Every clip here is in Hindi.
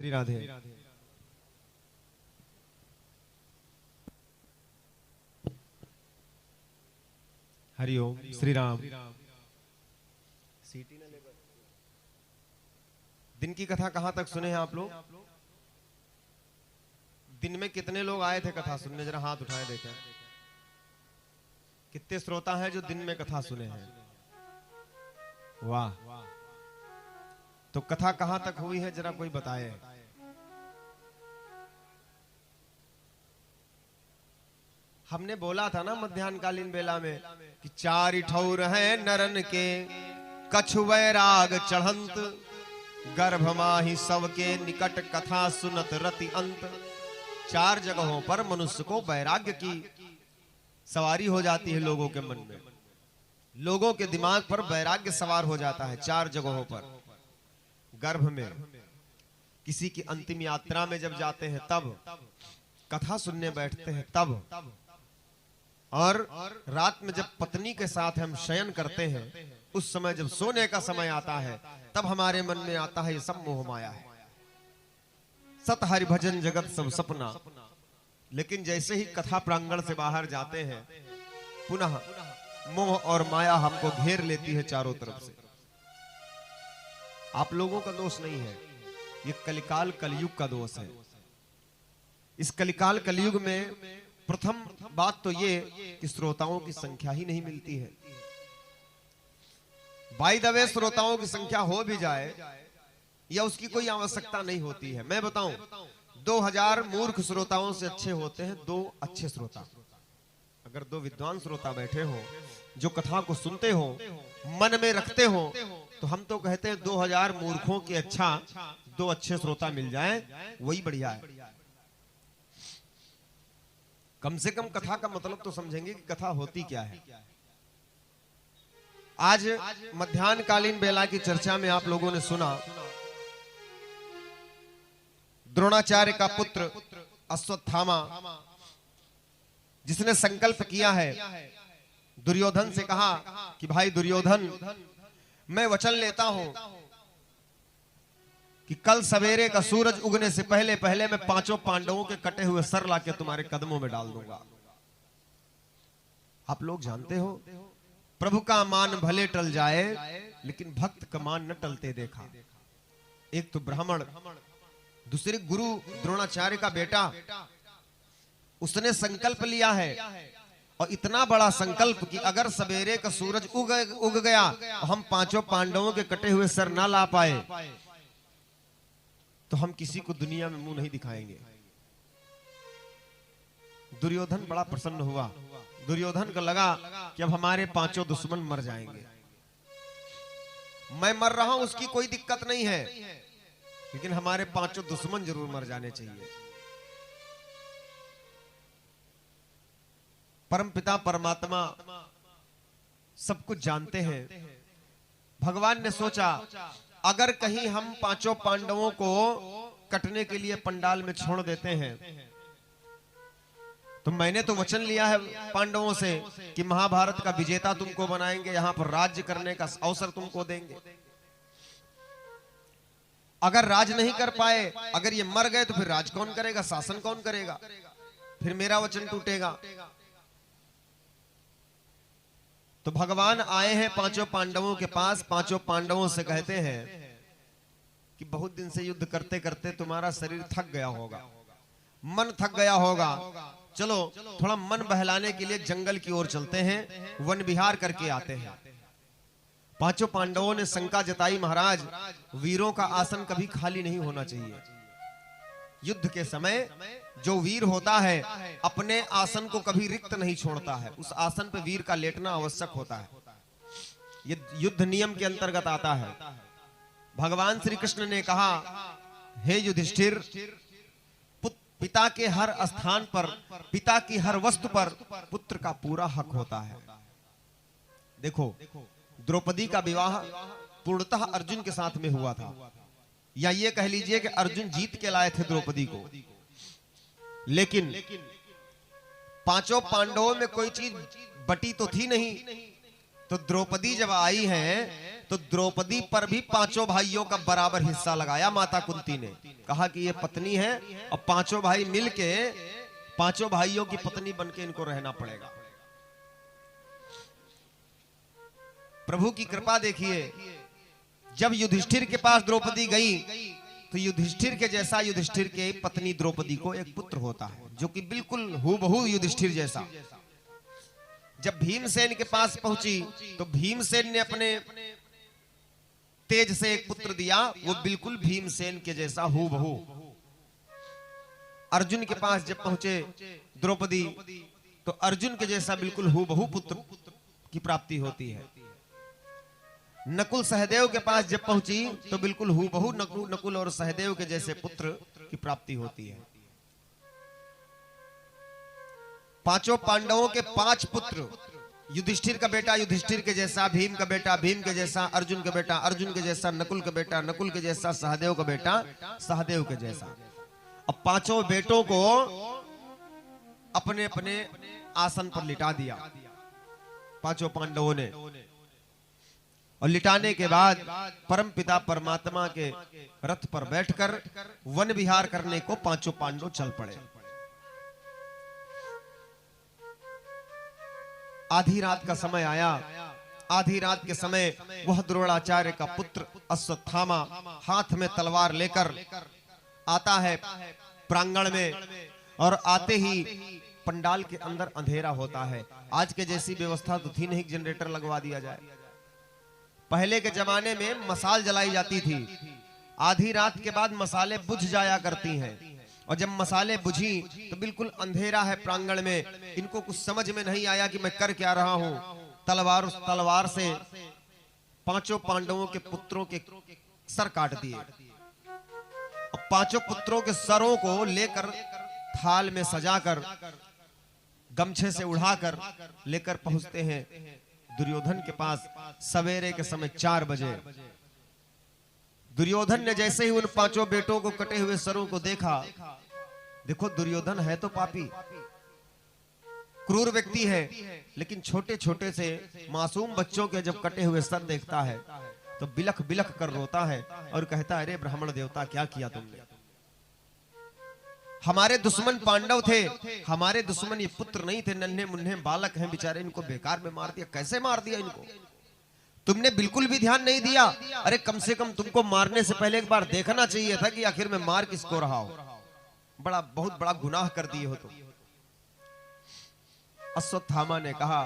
श्री राधे। हरिओम श्री राम। दिन की कथा कहां तक सुने हैं आप लोग? दिन में कितने लोग आए थे कथा सुनने? जरा हाथ उठाए देखें। कितने श्रोता हैं जो दिन में कथा सुने हैं? वाह। तो कथा कहां तक हुई है जरा कोई बताए। हमने बोला था ना मध्याह्नकालीन बेला में कि चार ठौर हैं नरन के, कछु वैराग चढ़ंत, गर्भ माही सबके निकट कथा सुनत रति अंत। चार जगहों पर मनुष्य को वैराग्य की सवारी हो जाती है। लोगों के मन में, लोगों के दिमाग पर वैराग्य सवार हो जाता है चार जगहों पर। गर्भ में, किसी की अंतिम यात्रा में जब जाते हैं तब, कथा सुनने बैठते हैं तब, और रात में जब पत्नी के साथ हम शयन करते हैं उस समय, जब सोने का समय आता है तब हमारे मन में आता है ये सब मोह माया है, सत हरि भजन जगत सब सपना। लेकिन जैसे ही कथा प्रांगण से बाहर जाते हैं पुनः मोह और माया हमको घेर लेती है चारों तरफ से। आप लोगों का दोष नहीं है, ये कलिकाल कलयुग का दोष है। इस कलिकाल कलयुग में प्रथम बात तो ये कि श्रोताओं की संख्या ही नहीं मिलती है। बाय द वे श्रोताओं की संख्या हो भी जाए या उसकी कोई आवश्यकता नहीं होती है। मैं बताऊं, 2000 मूर्ख श्रोताओं से अच्छे होते हैं 2 अच्छे श्रोता। अगर 2 विद्वान श्रोता बैठे हो जो कथा को सुनते हो, मन में रखते हो, तो हम तो कहते हैं 2000 मूर्खों के अच्छा 2 अच्छे श्रोता मिल जाएं, वही बढ़िया है। कम से कम कथा का मतलब तो समझेंगे कि कथा होती क्या है। आज मध्याह्नकालीन बेला की चर्चा में आप लोगों ने सुना द्रोणाचार्य का पुत्र अश्वत्थामा, जिसने संकल्प किया है, दुर्योधन से कहा कि भाई दुर्योधन, मैं वचन लेता हूं कि कल सवेरे का सूरज उगने से पहले पहले मैं 5 पांडवों के कटे हुए सर लाके तुम्हारे कदमों में डाल दूंगा। आप लोग जानते हो, प्रभु का मान भले टल जाए लेकिन भक्त का मान न टलते देखा। एक तो ब्राह्मण, दूसरे गुरु द्रोणाचार्य का बेटा, उसने संकल्प लिया है, और इतना बड़ा संकल्प कि अगर सवेरे का सूरज उग गया और हम 5 पांडवों के कटे हुए सर ना ला पाए तो हम किसी को दुनिया में मुंह नहीं दिखाएंगे। दुर्योधन बड़ा प्रसन्न हुआ। दुर्योधन को लगा कि अब हमारे 5 दुश्मन मर जाएंगे। मैं मर रहा हूं उसकी कोई दिक्कत नहीं है, लेकिन हमारे 5 दुश्मन जरूर मर जाने चाहिए। परमपिता परमात्मा सब कुछ जानते हैं। भगवान ने सोचा अगर कहीं हम 5 पांडवों को कटने के लिए पंडाल में छोड़ देते हैं, तो मैंने तो वचन लिया है पांडवों से कि महाभारत का विजेता तुमको बनाएंगे, यहां पर राज्य करने का अवसर तुमको देंगे। अगर राज नहीं कर पाए, अगर ये मर गए, तो फिर राज कौन करेगा, शासन कौन करेगा, फिर मेरा वचन टूटेगा। तो भगवान आए हैं 5 पांडवों के पास। 5 पांडवों से कहते हैं कि बहुत दिन से युद्ध करते करते तुम्हारा शरीर थक गया होगा, मन थक गया होगा, चलो थोड़ा मन बहलाने के लिए जंगल की ओर चलते हैं, वन विहार करके आते हैं। 5 पांडवों ने शंका जताई, महाराज वीरों का आसन कभी खाली नहीं होना चाहिए। युद्ध के समय जो वीर होता है अपने आसन को कभी रिक्त नहीं छोड़ता है, उस आसन पे वीर का लेटना आवश्यक होता है। ये युद्ध नियम के अंतर्गत आता है। भगवान श्री कृष्ण ने कहा, हे युधिष्ठिर, पिता के हर स्थान पर, पिता की हर वस्तु पर पुत्र का पूरा हक होता है। देखो, द्रौपदी का विवाह पूर्णतः अर्जुन के साथ में हुआ था, या ये कह लीजिए कि अर्जुन जीत के लाए थे द्रौपदी को। लेकिन 5 पांडवों में कोई चीज बटी तो थी नहीं। तो द्रौपदी जब आई है तो द्रौपदी पर भी पांचों भाइयों का बराबर हिस्सा लगाया माता कुंती ने। कहा कि ये पत्नी है और पांचों भाई मिलके पांचों भाइयों की पत्नी बनके इनको रहना पड़ेगा। प्रभु की कृपा देखिए, जब युधिष्ठिर के पास द्रौपदी गई तो युधिष्ठिर के जैसा युधिष्ठिर के पत्नी द्रौपदी को एक पुत्र होता है जो कि बिल्कुल हूबहू युधिष्ठिर जैसा। जब भीमसेन के पास पहुंची तो भीमसेन ने अपने तेज से एक पुत्र दिया, वो बिल्कुल भीमसेन के जैसा हूबहू। अर्जुन के पास जब पहुंचे द्रौपदी तो अर्जुन के जैसा बिल्कुल हूबहू पुत्र की प्राप्ति होती है। नकुल सहदेव के पास जब पहुंची तो बिल्कुल हूबहू नकुल और सहदेव के जैसे पुत्र की प्राप्ति होती है। पांचों पांडवों के 5 पुत्र, युधिष्ठिर का बेटा युधिष्ठिर के जैसा, भीम का बेटा भीम के जैसा, अर्जुन का बेटा अर्जुन के जैसा, नकुल का बेटा नकुल के जैसा, सहदेव का बेटा सहदेव के जैसा। अब पांचों बेटों को अपने अपने आसन पर लिटा दिया पांचों पांडवों ने, और लिटाने के बाद परमपिता परमात्मा के रथ पर बैठकर वन विहार करने को पांचों पांडव चल पड़े। आधी रात का समय आया। आधी रात के समय वह द्रोणाचार्य का पुत्र अश्वत्थामा हाथ में तलवार लेकर आता है प्रांगण में, और आते ही पंडाल के अंदर अंधेरा होता है। आज के जैसी व्यवस्था तो थी नहीं, जनरेटर लगवा दिया जाए। पहले के जमाने में मसाल जलाई जाती थी। आधी रात के बाद मसाले बुझ जाया करती हैं, और जब मसाले बुझी तो बिल्कुल अंधेरा है प्रांगण में। इनको कुछ समझ में नहीं आया कि मैं कर क्या रहा हूं। तलवार से पांचों पांडवों के पुत्रों के सर काट दिए, और पांचों पुत्रों के सरों को लेकर थाल में सजाकर गमछे से उड़ाकर लेकर पहुंचते हैं दुर्योधन के पास। सवेरे के समय 4 बजे दुर्योधन ने जैसे ही उन पांचों बेटों को कटे हुए सरों को देखा, देखो दुर्योधन है तो पापी, क्रूर व्यक्ति है, लेकिन छोटे छोटे से मासूम बच्चों के जब कटे हुए सर देखता है तो बिलख बिलख कर रोता है और कहता है, अरे ब्राह्मण देवता क्या किया तुमने। हमारे दुश्मन पांडव थे, हमारे दुश्मन ये पुत्र नहीं थे, नन्हे मुन्ने बालक हैं बेचारे, इनको बेकार में मार दिया। कैसे मार दिया इनको? तुमने बिल्कुल भी ध्यान नहीं दिया। अरे कम से कम तुमको मारने से पहले एक बार देखना चाहिए था कि आखिर में मार किसको रहा हो। बहुत बड़ा गुनाह कर दिए हो तुम। अश्वत्थामा ने कहा,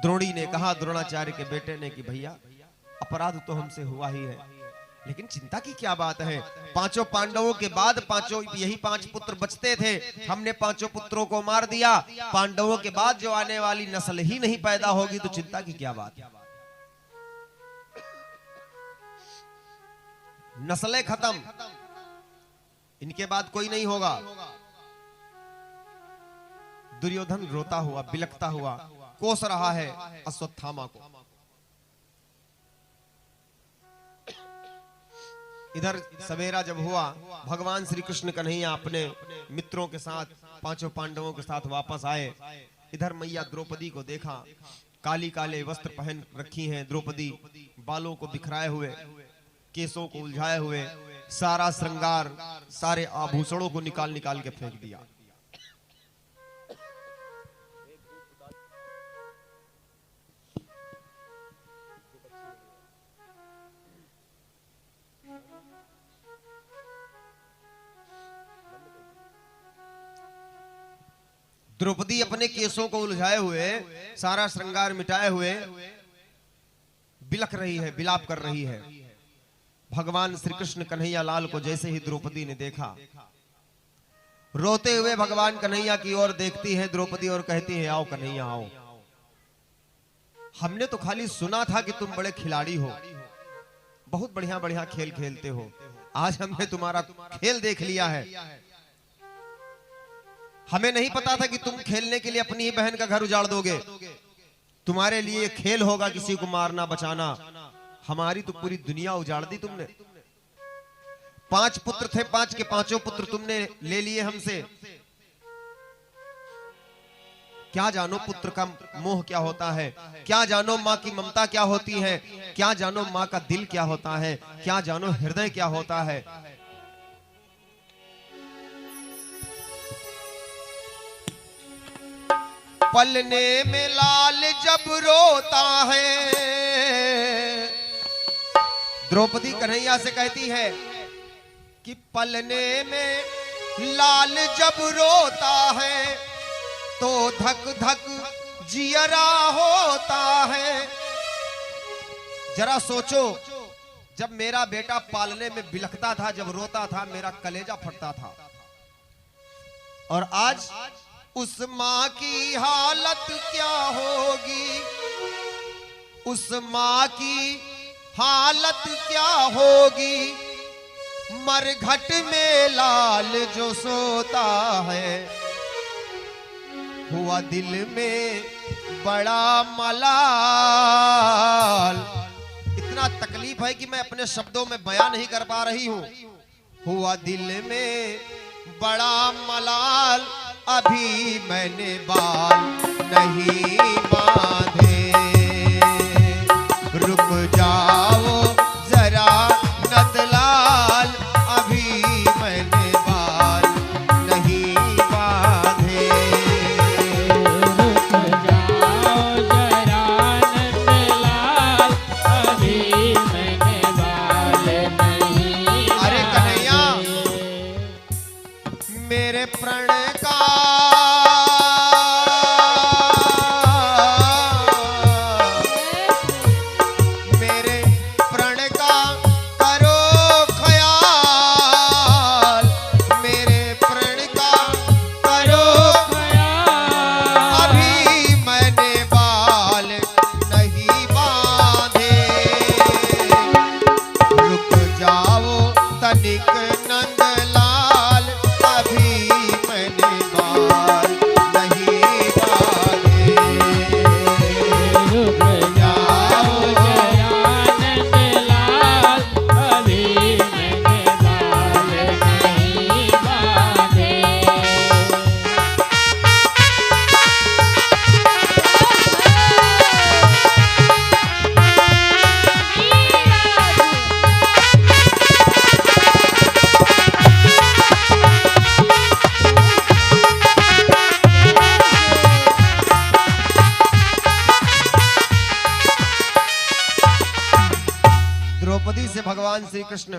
द्रोणी ने कहा द्रोणाचार्य के बेटे ने कि भैया अपराध तो हमसे हुआ ही है, लेकिन चिंता की क्या बात है। पांचों पांडवों के बाद यही 5 पुत्र बचते थे, हमने पांचों पुत्रों को मार दिया। पांडवों के बाद जो आने वाली नस्ल ही नहीं पैदा होगी तो चिंता की क्या बात है। नस्लें खत्म, इनके बाद कोई नहीं होगा। दुर्योधन रोता हुआ बिलखता हुआ कोस रहा है अश्वत्थामा को। इधर सवेरा जब हुआ, भगवान श्री कृष्ण कन्हैया अपने मित्रों के साथ पांचों पांडवों के साथ वापस आए। इधर मैया द्रौपदी को देखा, काली काले वस्त्र पहन रखी हैं द्रौपदी, बालों को बिखराए हुए, केसों को उलझाए हुए, सारा श्रृंगार सारे आभूषणों को निकाल निकाल के फेंक दिया। द्रौपदी अपने केसों को उलझाए हुए, सारा श्रृंगार मिटाए हुए बिलख रही है, विलाप कर रही है। भगवान श्री कृष्ण कन्हैया लाल को जैसे ही द्रौपदी ने देखा, रोते हुए भगवान कन्हैया की ओर देखती है द्रौपदी और कहती है, आओ कन्हैया आओ, हमने तो खाली सुना था कि तुम बड़े खिलाड़ी हो, बहुत बढ़िया बढ़िया खेल खेलते हो, आज हमने तुम्हारा खेल देख लिया है। हमें नहीं पता था कि तुम खेलने के लिए अपनी ही बहन का घर उजाड़ दोगे। तुम्हारे लिए खेल होगा किसी को मारना बचाना, हमारी तो पूरी दुनिया उजाड़ दी तुमने। 5 पुत्र थे, 5 के 5 पुत्र तुमने ले लिए हमसे। क्या जानो पुत्र का मोह क्या होता है, क्या जानो माँ की ममता क्या होती है, क्या जानो माँ का दिल क्या होता है, क्या जानो हृदय क्या होता है। पलने में लाल जब रोता है, द्रौपदी कन्हैया से कहती है कि पलने में लाल जब रोता है तो धक धक जियरा होता है। जरा सोचो, जब मेरा बेटा पालने में बिलखता था, जब रोता था, मेरा कलेजा फटता था, और आज उस माँ की हालत क्या होगी, उस माँ की हालत क्या होगी। मरघट में लाल जो सोता है, हुआ दिल में बड़ा मलाल। इतना तकलीफ है कि मैं अपने शब्दों में बयां नहीं कर पा रही हूं। हुआ दिल में बड़ा मलाल, अभी मैंने बाल नहीं बांधे। रुक जाओ जरा नंदलाल, अभी मैंने बाल नहीं बांधे। रुक जाओ जरा नंदलाल, अभी मैंने बाल नहीं अरे कन्हैया, बांधे। मेरे प्रण का मेरे प्रण का करो ख्याल, मेरे प्रण का करो ख्याल, अभी मैंने बाल नहीं बांधे। रुक जाओ तनिक नंदलाल, अभी मैंने बाल नहीं बांधे। रुक जाओ जरा नंदलाल, अभी मैंने बाल नहीं बांधे। द्रौपदी से भगवान श्री कृष्ण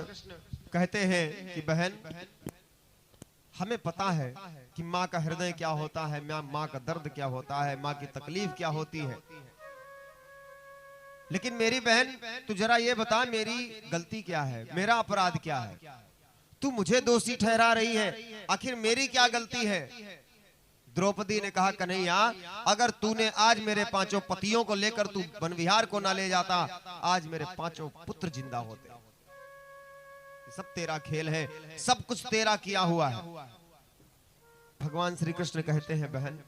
कहते हैं कि बहन, हमें पता है कि माँ का हृदय क्या होता है, माँ का दर्द क्या होता है, माँ की तकलीफ क्या होती है। लेकिन मेरी बहन, तू जरा ये बता, मेरी गलती क्या है, मेरा अपराध क्या है? तू मुझे दोषी ठहरा रही है, आखिर मेरी क्या गलती है? द्रौपदी ने कहा, कन्हैया, अगर तूने आज मेरे 5 पतियों को लेकर तू वन विहार को ना ले जाता, आज मेरे 5 पुत्र जिंदा होते। सब तेरा खेल है, सब कुछ तेरा किया हुआ है। भगवान श्री कृष्ण कहते हैं, बहन,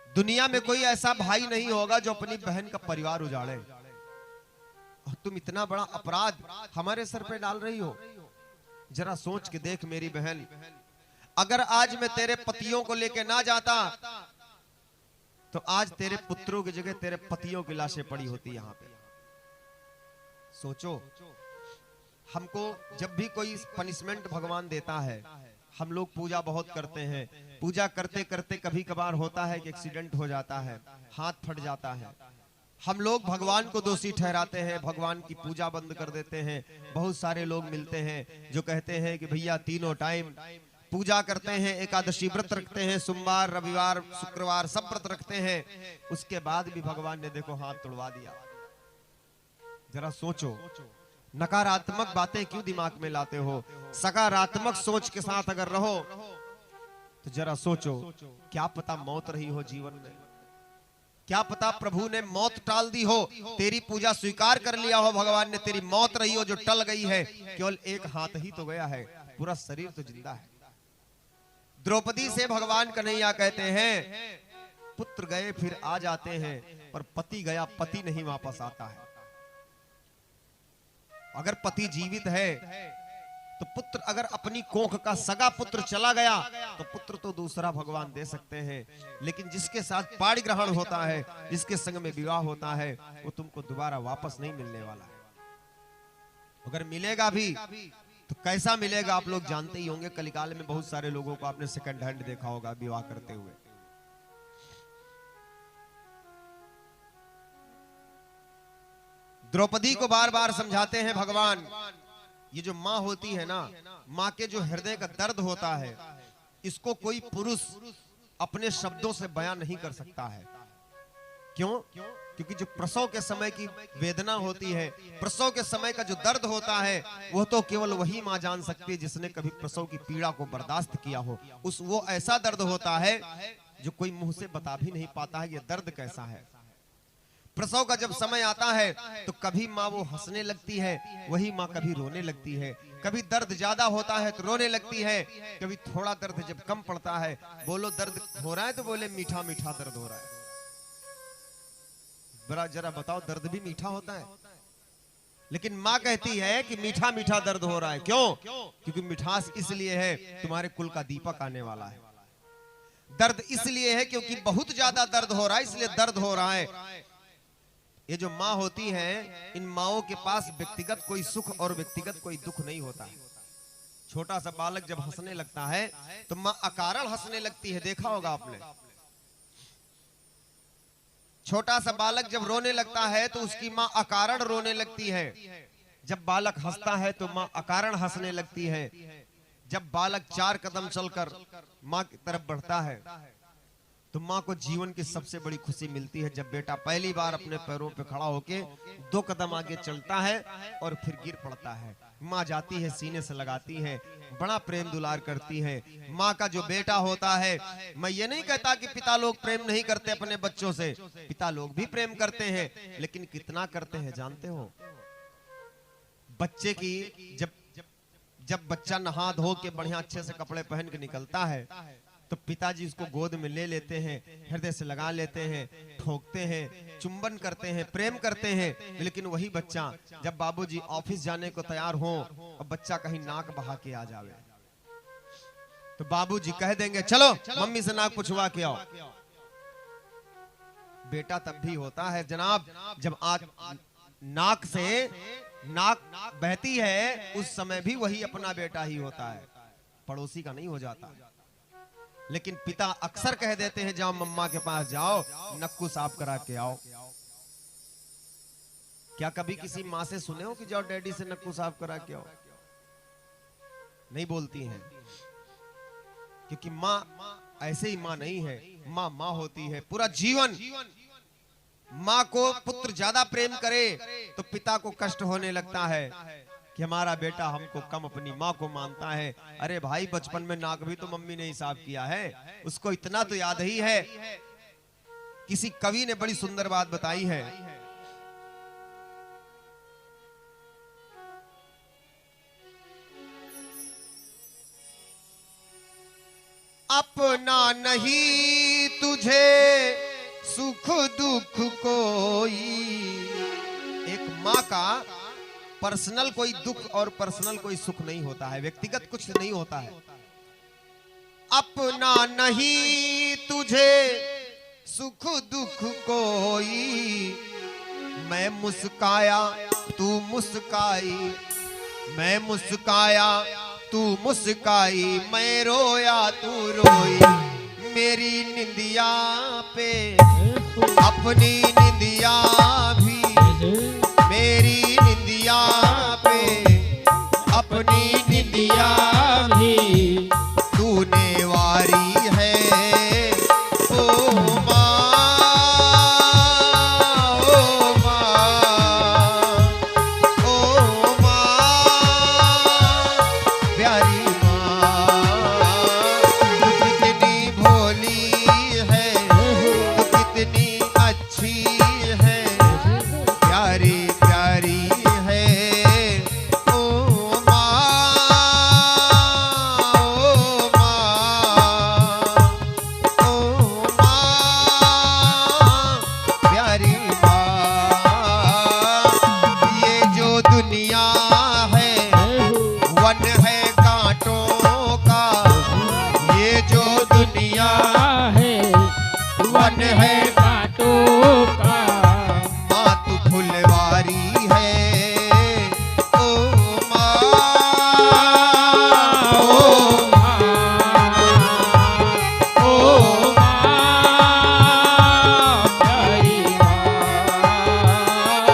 दुनिया में कोई ऐसा भाई नहीं होगा जो अपनी बहन का परिवार उजाड़े, और तुम इतना बड़ा अपराध हमारे सर पे डाल रही हो। जरा सोच के देख मेरी बहन, अगर आज मैं तेरे पतियों को लेके ना जाता तो आज तेरे पुत्रों की जगह तेरे पतियों की लाशें पड़ी होती यहां पे। सोचो, हमको जब भी कोई पनिशमेंट भगवान देता है, हम लोग पूजा बहुत करते हैं, पूजा करते करते कभी कभार होता है कि एक्सीडेंट हो जाता है, हाथ फट जाता है, हम लोग भगवान को दोषी ठहराते हैं, भगवान की पूजा बंद कर देते हैं। बहुत सारे लोग मिलते हैं जो कहते हैं कि भैया तीनों टाइम पूजा करते हैं, एकादशी व्रत रखते हैं, सोमवार, रविवार, शुक्रवार सब व्रत रखते हैं, उसके बाद भी भगवान ने देखो हाथ तोड़वा दिया। जरा सोचो, नकारात्मक बातें क्यों दिमाग में लाते हो? सकारात्मक सोच के साथ अगर रहो तो जरा सोचो, क्या पता मौत रही हो जीवन में, क्या पता प्रभु ने मौत टाल दी हो, तेरी पूजा स्वीकार कर लिया हो, भगवान ने तेरी मौत रही हो जो टल गई है, केवल एक हाथ ही तो गया है, पूरा शरीर तो जिंदा है। द्रौपदी से भगवान कन्हैया कहते हैं, पुत्र गए फिर आ जाते हैं, पर पति गया पति नहीं वापस आता है। अगर पति जीवित है तो पुत्र अगर अपनी कोख का सगा पुत्र चला गया तो पुत्र तो दूसरा भगवान दे सकते हैं, लेकिन जिसके साथ पाणी ग्रहण होता है, जिसके संग में विवाह होता है, वो तुमको दोबारा वापस नहीं मिलने वाला है। अगर मिलेगा भी तो कैसा मिलेगा आप लोग जानते ही होंगे। कलिकाल में बहुत सारे लोगों को आपने सेकंड हैंड देखा होगा विवाह करते हुए। द्रौपदी को बार बार समझाते हैं भगवान, ये जो माँ होती है ना, माँ के जो हृदय का दर्द होता है, इसको कोई पुरुष अपने शब्दों से बयान नहीं कर सकता है। क्यों? क्योंकि जो प्रसव के समय की वेदना होती है, प्रसव के समय का जो दर्द होता है, वो तो केवल वही माँ जान सकती है जिसने कभी प्रसव की पीड़ा को बर्दाश्त किया हो। वो ऐसा दर्द होता है जो कोई मुंह से बता भी नहीं पाता है ये दर्द कैसा है। प्रसव का जब समय आता है तो कभी माँ वो हंसने लगती है, वही माँ कभी रोने लगती है। कभी दर्द ज्यादा होता है तो रोने लगती है, कभी थोड़ा दर्द जब कम पड़ता है, बोलो दर्द हो रहा है तो बोले मीठा मीठा दर्द हो रहा है। जरा बताओ, दर्द भी मीठा होता है? लेकिन माँ कहती है कि मीठा मीठा दर्द हो रहा है। क्यों? क्योंकि मिठास इसलिए है तुम्हारे कुल का दीपक आने वाला है। दर्द इसलिए है क्योंकि बहुत ज्यादा दर्द हो रहा है, इसलिए दर्द हो रहा है। ये जो माँ होती है, इन माओं के पास व्यक्तिगत कोई सुख और व्यक्तिगत कोई दुख नहीं होता। छोटा सा बालक जब हंसने लगता है तो माँ अकारण हंसने लगती है, देखा होगा आपने। छोटा सा बालक जब रोने लगता है तो उसकी माँ अकारण रोने लगती है। जब बालक हंसता है तो माँ अकारण हंसने लगती है। जब बालक 4 कदम चलकर माँ की तरफ बढ़ता है तो माँ को जीवन की सबसे बड़ी खुशी मिलती है जब बेटा पहली बार अपने पैरों पे खड़ा होके 2 कदम आगे चलता है और फिर गिर पड़ता है। माँ जाती है, सीने से लगाती है, बड़ा प्रेम दुलार करती है। माँ का जो बेटा होता है, मैं ये नहीं कहता कि पिता लोग प्रेम नहीं करते अपने बच्चों से, पिता लोग भी प्रेम करते हैं, लेकिन कितना करते हैं जानते हो? बच्चे की जब बच्चा नहा धो के बढ़िया अच्छे से कपड़े पहन के निकलता है तो पिताजी उसको गोद में ले लेते हैं, हृदय से लगा लेते हैं, ठोकते हैं, चुंबन करते हैं, प्रेम करते हैं। लेकिन वही बच्चा जब बाबूजी ऑफिस जाने को तैयार हो और बच्चा कहीं नाक बहा के आ जावे तो बाबूजी कह देंगे चलो मम्मी से नाक पुछवा के आओ। बेटा तब भी होता है जनाब जब आज नाक से नाक बहती है, उस समय भी वही अपना बेटा ही होता है, पड़ोसी का नहीं हो जाता। लेकिन पिता अक्सर कह देते हैं जाओ मम्मा के पास जाओ, नक्कू साफ करा के आओ। क्या कभी किसी माँ से सुने हो कि जाओ डैडी से नक्कू साफ करा के आओ? नहीं बोलती हैं, क्योंकि माँ ऐसे ही माँ नहीं है। माँ माँ होती है पूरा जीवन। माँ को पुत्र ज्यादा प्रेम करे तो पिता को कष्ट होने लगता है कि हमारा बेटा हमको कम अपनी माँ को मानता है। अरे भाई, बचपन में नाक भी तो मम्मी ने ही साफ किया है, उसको इतना तो याद ही है। किसी कवि ने बड़ी सुंदर बात बताई है, अपना नहीं तुझे सुख दुख कोई। एक माँ का पर्सनल कोई दुख और पर्सनल कोई सुख नहीं होता है, व्यक्तिगत कुछ नहीं होता है। अपना नहीं तुझे सुख दुख कोई, मैं मुस्काया तू मुस्काई, मैं मुस्काया तू मुस्काई, मैं रोया तू रोई, मेरी निंदिया पे अपनी निंदिया भी, मेरी निंदिया पे अपनी निंदिया भी तूने वारी है। ओ माँ, ओ माँ, ओ माँ, प्यारी माँ, तू कितनी भोली है, तू कितनी अच्छी है, प्यारी वन है कांटों का ये जो दुनिया है वन है कांटों का, माँ तू फुलवारी है ओ माँ ओ प्यारी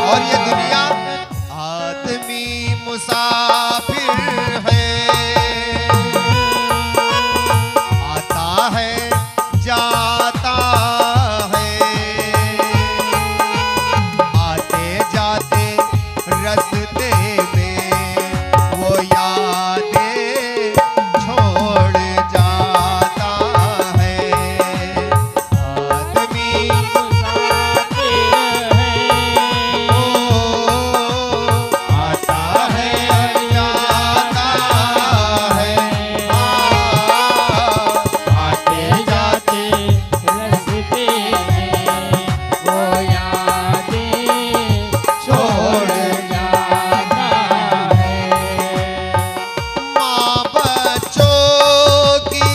और ये दुनिया आदमी मुसाफिर है, आता है जाता है, आते जाते रास्ते में वो यादें छोड़ जाता है। आदमी मुसाफिर है, आता है जाता है, आते जाते रास्ते में वो यादें छोड़ जाता है। माँ बच्चों की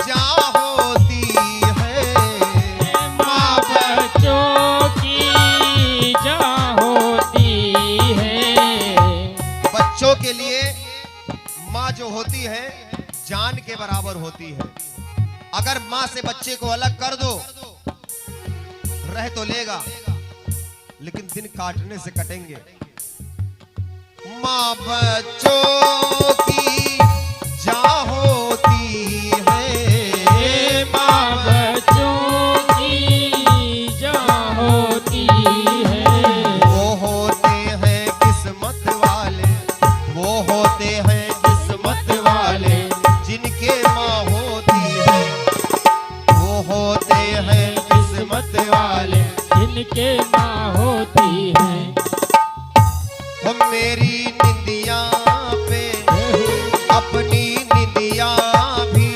जान होती है, माँ बच्चों की जान होती है, बच्चों के लिए माँ जो होती है जान के बराबर होती है। अगर माँ से बच्चे को अलग कर दो रह तो लेगा लेकिन दिन काटने से कटेंगे। माँ बच्चों की जान होती है, माँ बच्चों की जान होती है, वो होते हैं किस्मत वाले, वो होते हैं किस्मत वाले जिनके माँ होती है, वो होते हैं किस्मत वाले। जिनके माँ होती है। हम मेरी निंदिया पे अपनी निंदिया भी,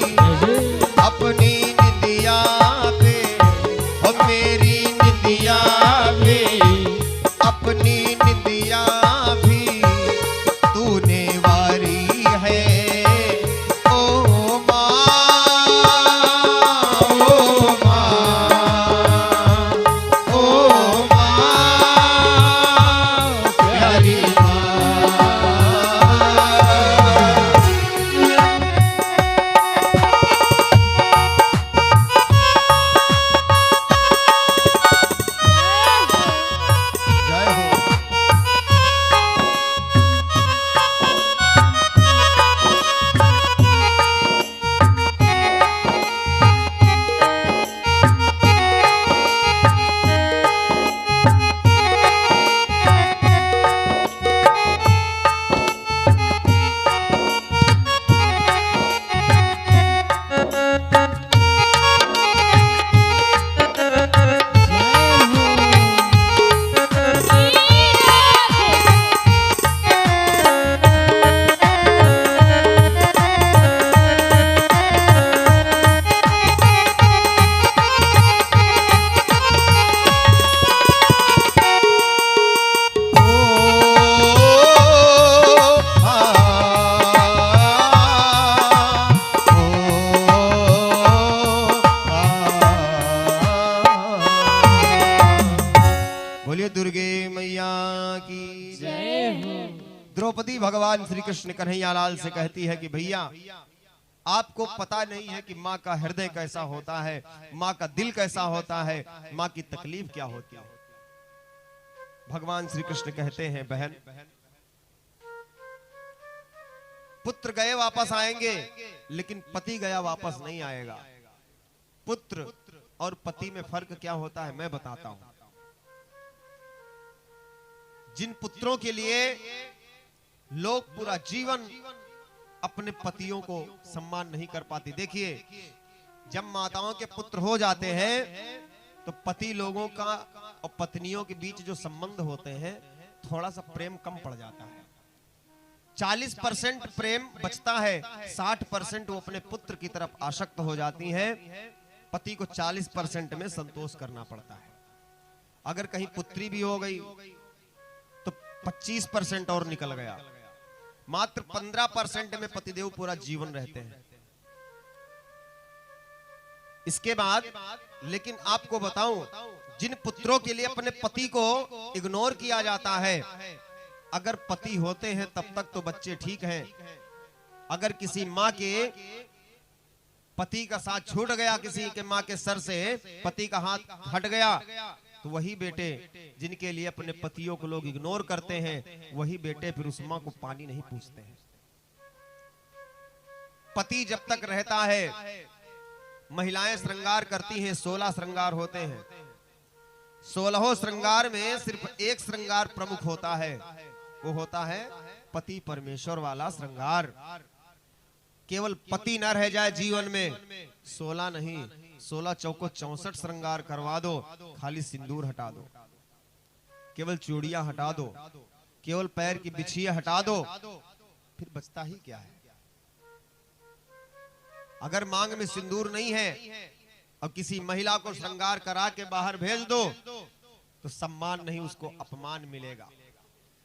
अपनी निंदिया पे हम मेरी निंदिया पे अपनी निंदिया भी तूने वारी है ओ माँ ओ माँ ओ माँ प्यारी माँ। जय हो। बोलिए दुर्गे मैया की जय हो। द्रौपदी भगवान श्री कृष्ण कन्हैयालाल से कहती है कि भैया आपको पता नहीं है कि माँ का हृदय कैसा होता है, माँ का दिल कैसा होता है, माँ की तकलीफ क्या होती है। भगवान श्री कृष्ण कहते हैं बहन पुत्र गए वापस आएंगे लेकिन पति गया वापस नहीं आएगा। पुत्र और पति में फर्क क्या होता है मैं बताता हूं। जिन पुत्रों के लिए लोग पूरा जीवन अपने पतियों को सम्मान नहीं कर पाती, देखिए जब माताओं के पुत्र हो जाते हैं तो पति लोगों का और पत्नियों के बीच जो संबंध होते हैं थोड़ा सा प्रेम कम पड़ जाता है। 40% प्रेम बचता है, 60% वो अपने पुत्र की तरफ आसक्त हो जाती हैं। पति को 40% में संतोष करना पड़ता है। अगर कहीं पुत्री भी हो गई तो 25% और निकल गया। मात्र 15% में पतिदेव पूरा जीवन रहते हैं। इसके बाद लेकिन आपको बताऊं, जिन पुत्रों के लिए अपने पति को इग्नोर किया जाता है, अगर पति होते हैं तब तक तो बच्चे ठीक हैं। अगर किसी माँ के पति का साथ छूट गया, किसी के माँ के सर से पति का हाथ हट गया, तो वही बेटे जिनके लिए अपने पतियों को लोग इग्नोर करते हैं, वही बेटे फिर उस माँ को पानी नहीं पूछते हैं। पति जब तक रहता है, महिलाएं श्रृंगार करती हैं, 16 श्रृंगार होते हैं। 16 श्रृंगार में सिर्फ एक श्रृंगार प्रमुख होता है, वो होता है पति परमेश्वर वाला श्रृंगार। केवल पति न रह जाए जीवन में, 16 नहीं, 16 चौको 64 श्रृंगार करवा दो, खाली सिंदूर हटा दो, केवल चूड़ियां हटा दो, केवल पैर की बिछिया हटा दो, फिर बचता ही क्या है। अगर मांग में सिंदूर नहीं है और किसी महिला को श्रृंगार करा के बाहर भेज दो, तो सम्मान नहीं, उसको अपमान मिलेगा।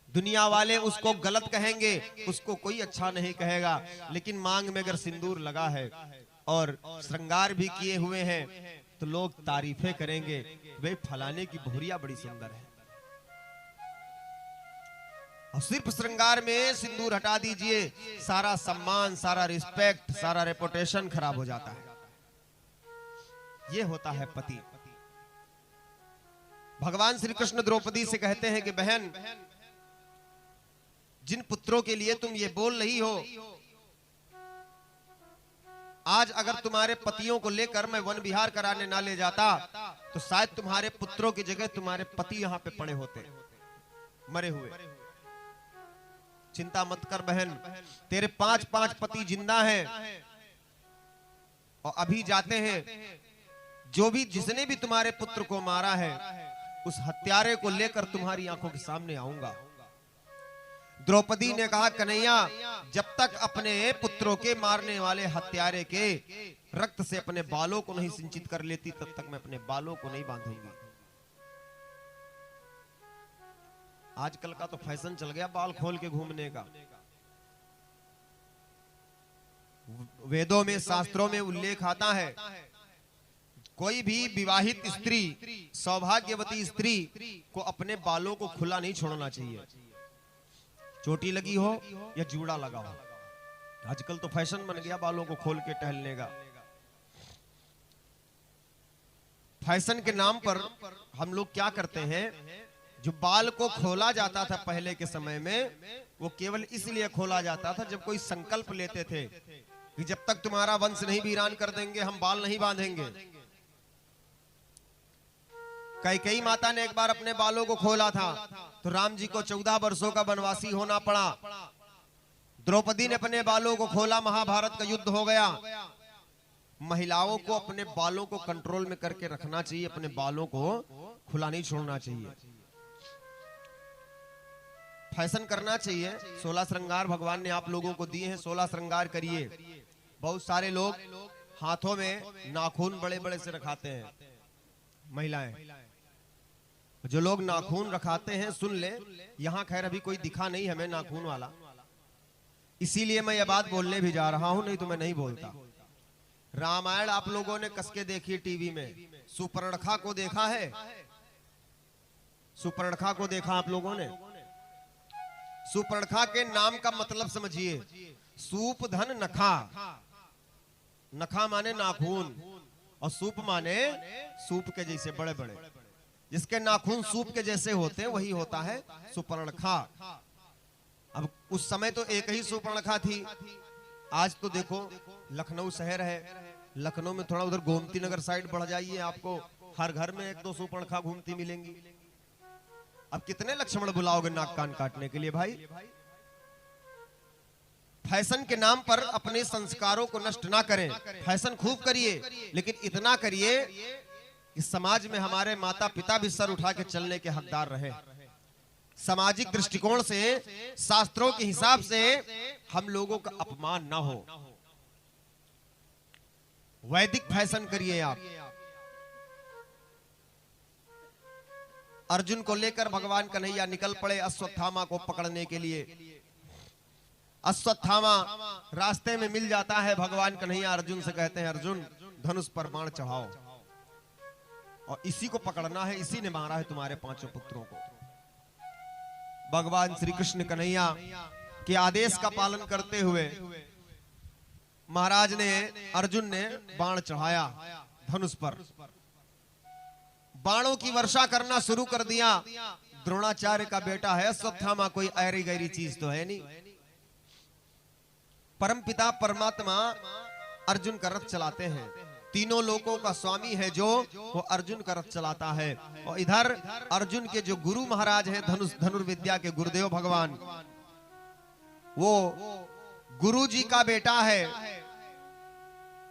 दुनिया वाले उसको गलत कहेंगे, उसको कोई अच्छा नहीं कहेगा। लेकिन मांग में अगर सिंदूर लगा है और श्रृंगार भी किए हुए हैं, तो लोग तारीफें करेंगे, वे फलाने की भौरिया बड़ी सुंदर है। और सिर्फ श्रृंगार में सिंदूर हटा दीजिए, सारा सम्मान, सारा रिस्पेक्ट, सारा रेपुटेशन खराब हो जाता है। ये होता है पति। भगवान श्री कृष्ण द्रौपदी से कहते हैं कि बहन, जिन पुत्रों के लिए तुम ये बोल रही हो, आज अगर तुम्हारे पतियों को लेकर मैं वन विहार कराने ना ले जाता, तो शायद तुम्हारे पुत्रों की जगह तुम्हारे पति यहां पे पड़े होते, मरे हुए। चिंता मत कर बहन, तेरे 5 पति जिंदा हैं और अभी जाते हैं। जो भी जिसने भी तुम्हारे पुत्र को मारा है, उस हत्यारे को लेकर तुम्हारी आंखों के सामने आऊंगा। द्रौपदी ने कहा, कन्हैया, जब तक अपने पुत्रों के मारने वाले हत्यारे के रक्त से अपने बालों को नहीं सिंचित कर लेती, तब तक मैं अपने बालों को नहीं बांधूंगी। आजकल का तो फैशन चल गया बाल खोल के घूमने का। वेदों में, शास्त्रों में उल्लेख आता है, कोई भी विवाहित स्त्री, सौभाग्यवती स्त्री को अपने बालों को खुला नहीं छोड़ना चाहिए, चोटी लगी हो या जूड़ा लगा हो। आजकल तो फैशन बन गया बालों को खोल के टहलने का। फैशन के नाम पर हम लोग क्या करते हैं, जो बाल को खोला जाता था पहले के समय में, वो केवल इसलिए खोला जाता था जब कोई संकल्प लेते थे कि जब तक तुम्हारा वंश नहीं वीरान कर देंगे, हम बाल नहीं बांधेंगे। कैकेयी माता ने एक बार अपने बालों को खोला था, तो राम जी को 14 वर्षों का वनवासी होना पड़ा। द्रौपदी ने अपने बालों को खोला, महाभारत का युद्ध हो गया। महिलाओं को अपने बालों को कंट्रोल में करके रखना चाहिए, अपने बालों को खुला नहीं छोड़ना चाहिए। फैशन करना चाहिए। 16 श्रृंगार भगवान ने आप लोगों को दिए हैं, 16 श्रृंगार करिए। बहुत सारे लोग हाथों में नाखून बड़े बड़े से रखाते हैं, महिलाएं। जो लोग नाखून रखाते हैं, सुन ले, यहां खैर अभी कोई दिखा नहीं हमें नाखून वाला, इसीलिए मैं ये बात बोलने भी जा रहा हूं, नहीं तो मैं नहीं बोलता। रामायण आप लोगों ने कसके देखी टीवी में। सुपर्णखा को देखा है? सुपर्णखा को देखा आप लोगों ने? सुपर्णखा के नाम का मतलब समझिए, सूप धन नखा। नखा माने नाखून और सूप माने सूप के जैसे बड़े बड़े। जिसके नाखून सूप के जैसे होते हैं वही होता है सुपर्णखा। अब उस समय तो एक ही सुपर्णखा थी, आज तो देखो लखनऊ शहर है, लखनऊ में थोड़ा उधर गोमती नगर साइड बढ़ जाइए, आपको हर घर में 1-2 सुपर्णखा घूमती मिलेंगी। अब कितने लक्ष्मण बुलाओगे नाक कान काटने के लिए भाई? फैशन के नाम पर अपने संस्कारों को नष्ट ना करें। फैशन खूब करिए, लेकिन इतना करिए कि समाज में हमारे माता पिता भी सर उठा के चलने के हकदार रहे। सामाजिक दृष्टिकोण से, शास्त्रों के हिसाब से हम लोगों का अपमान ना हो। वैदिक फैशन करिए आप। अर्जुन को लेकर भगवान कन्हैया निकल पड़े अश्वत्थामा को पकड़ने के लिए। अश्वत्थामा रास्ते में मिल जाता है। भगवान कन्हैया अर्जुन से कहते हैं, अर्जुन धनुष पर बाण चढ़ाओ और इसी को पकड़ना है, इसी ने मारा है तुम्हारे 5 पुत्रों को। भगवान श्री कृष्ण कन्हैया के आदेश का पालन करते हुए महाराज ने, अर्जुन ने बाण चढ़ाया धनुष पर, बाणों की वर्षा करना शुरू कर दिया। द्रोणाचार्य का बेटा है अश्वत्थामा, कोई ऐरी गैरी चीज तो है नहीं। परम पिता परमात्मा अर्जुन का रथ चलाते हैं। तीनों लोकों का स्वामी है जो, वो अर्जुन का रथ चलाता है। और इधर अर्जुन के जो गुरु महाराज हैं, धनुर्विद्या के गुरुदेव भगवान, वो गुरु जी का बेटा है।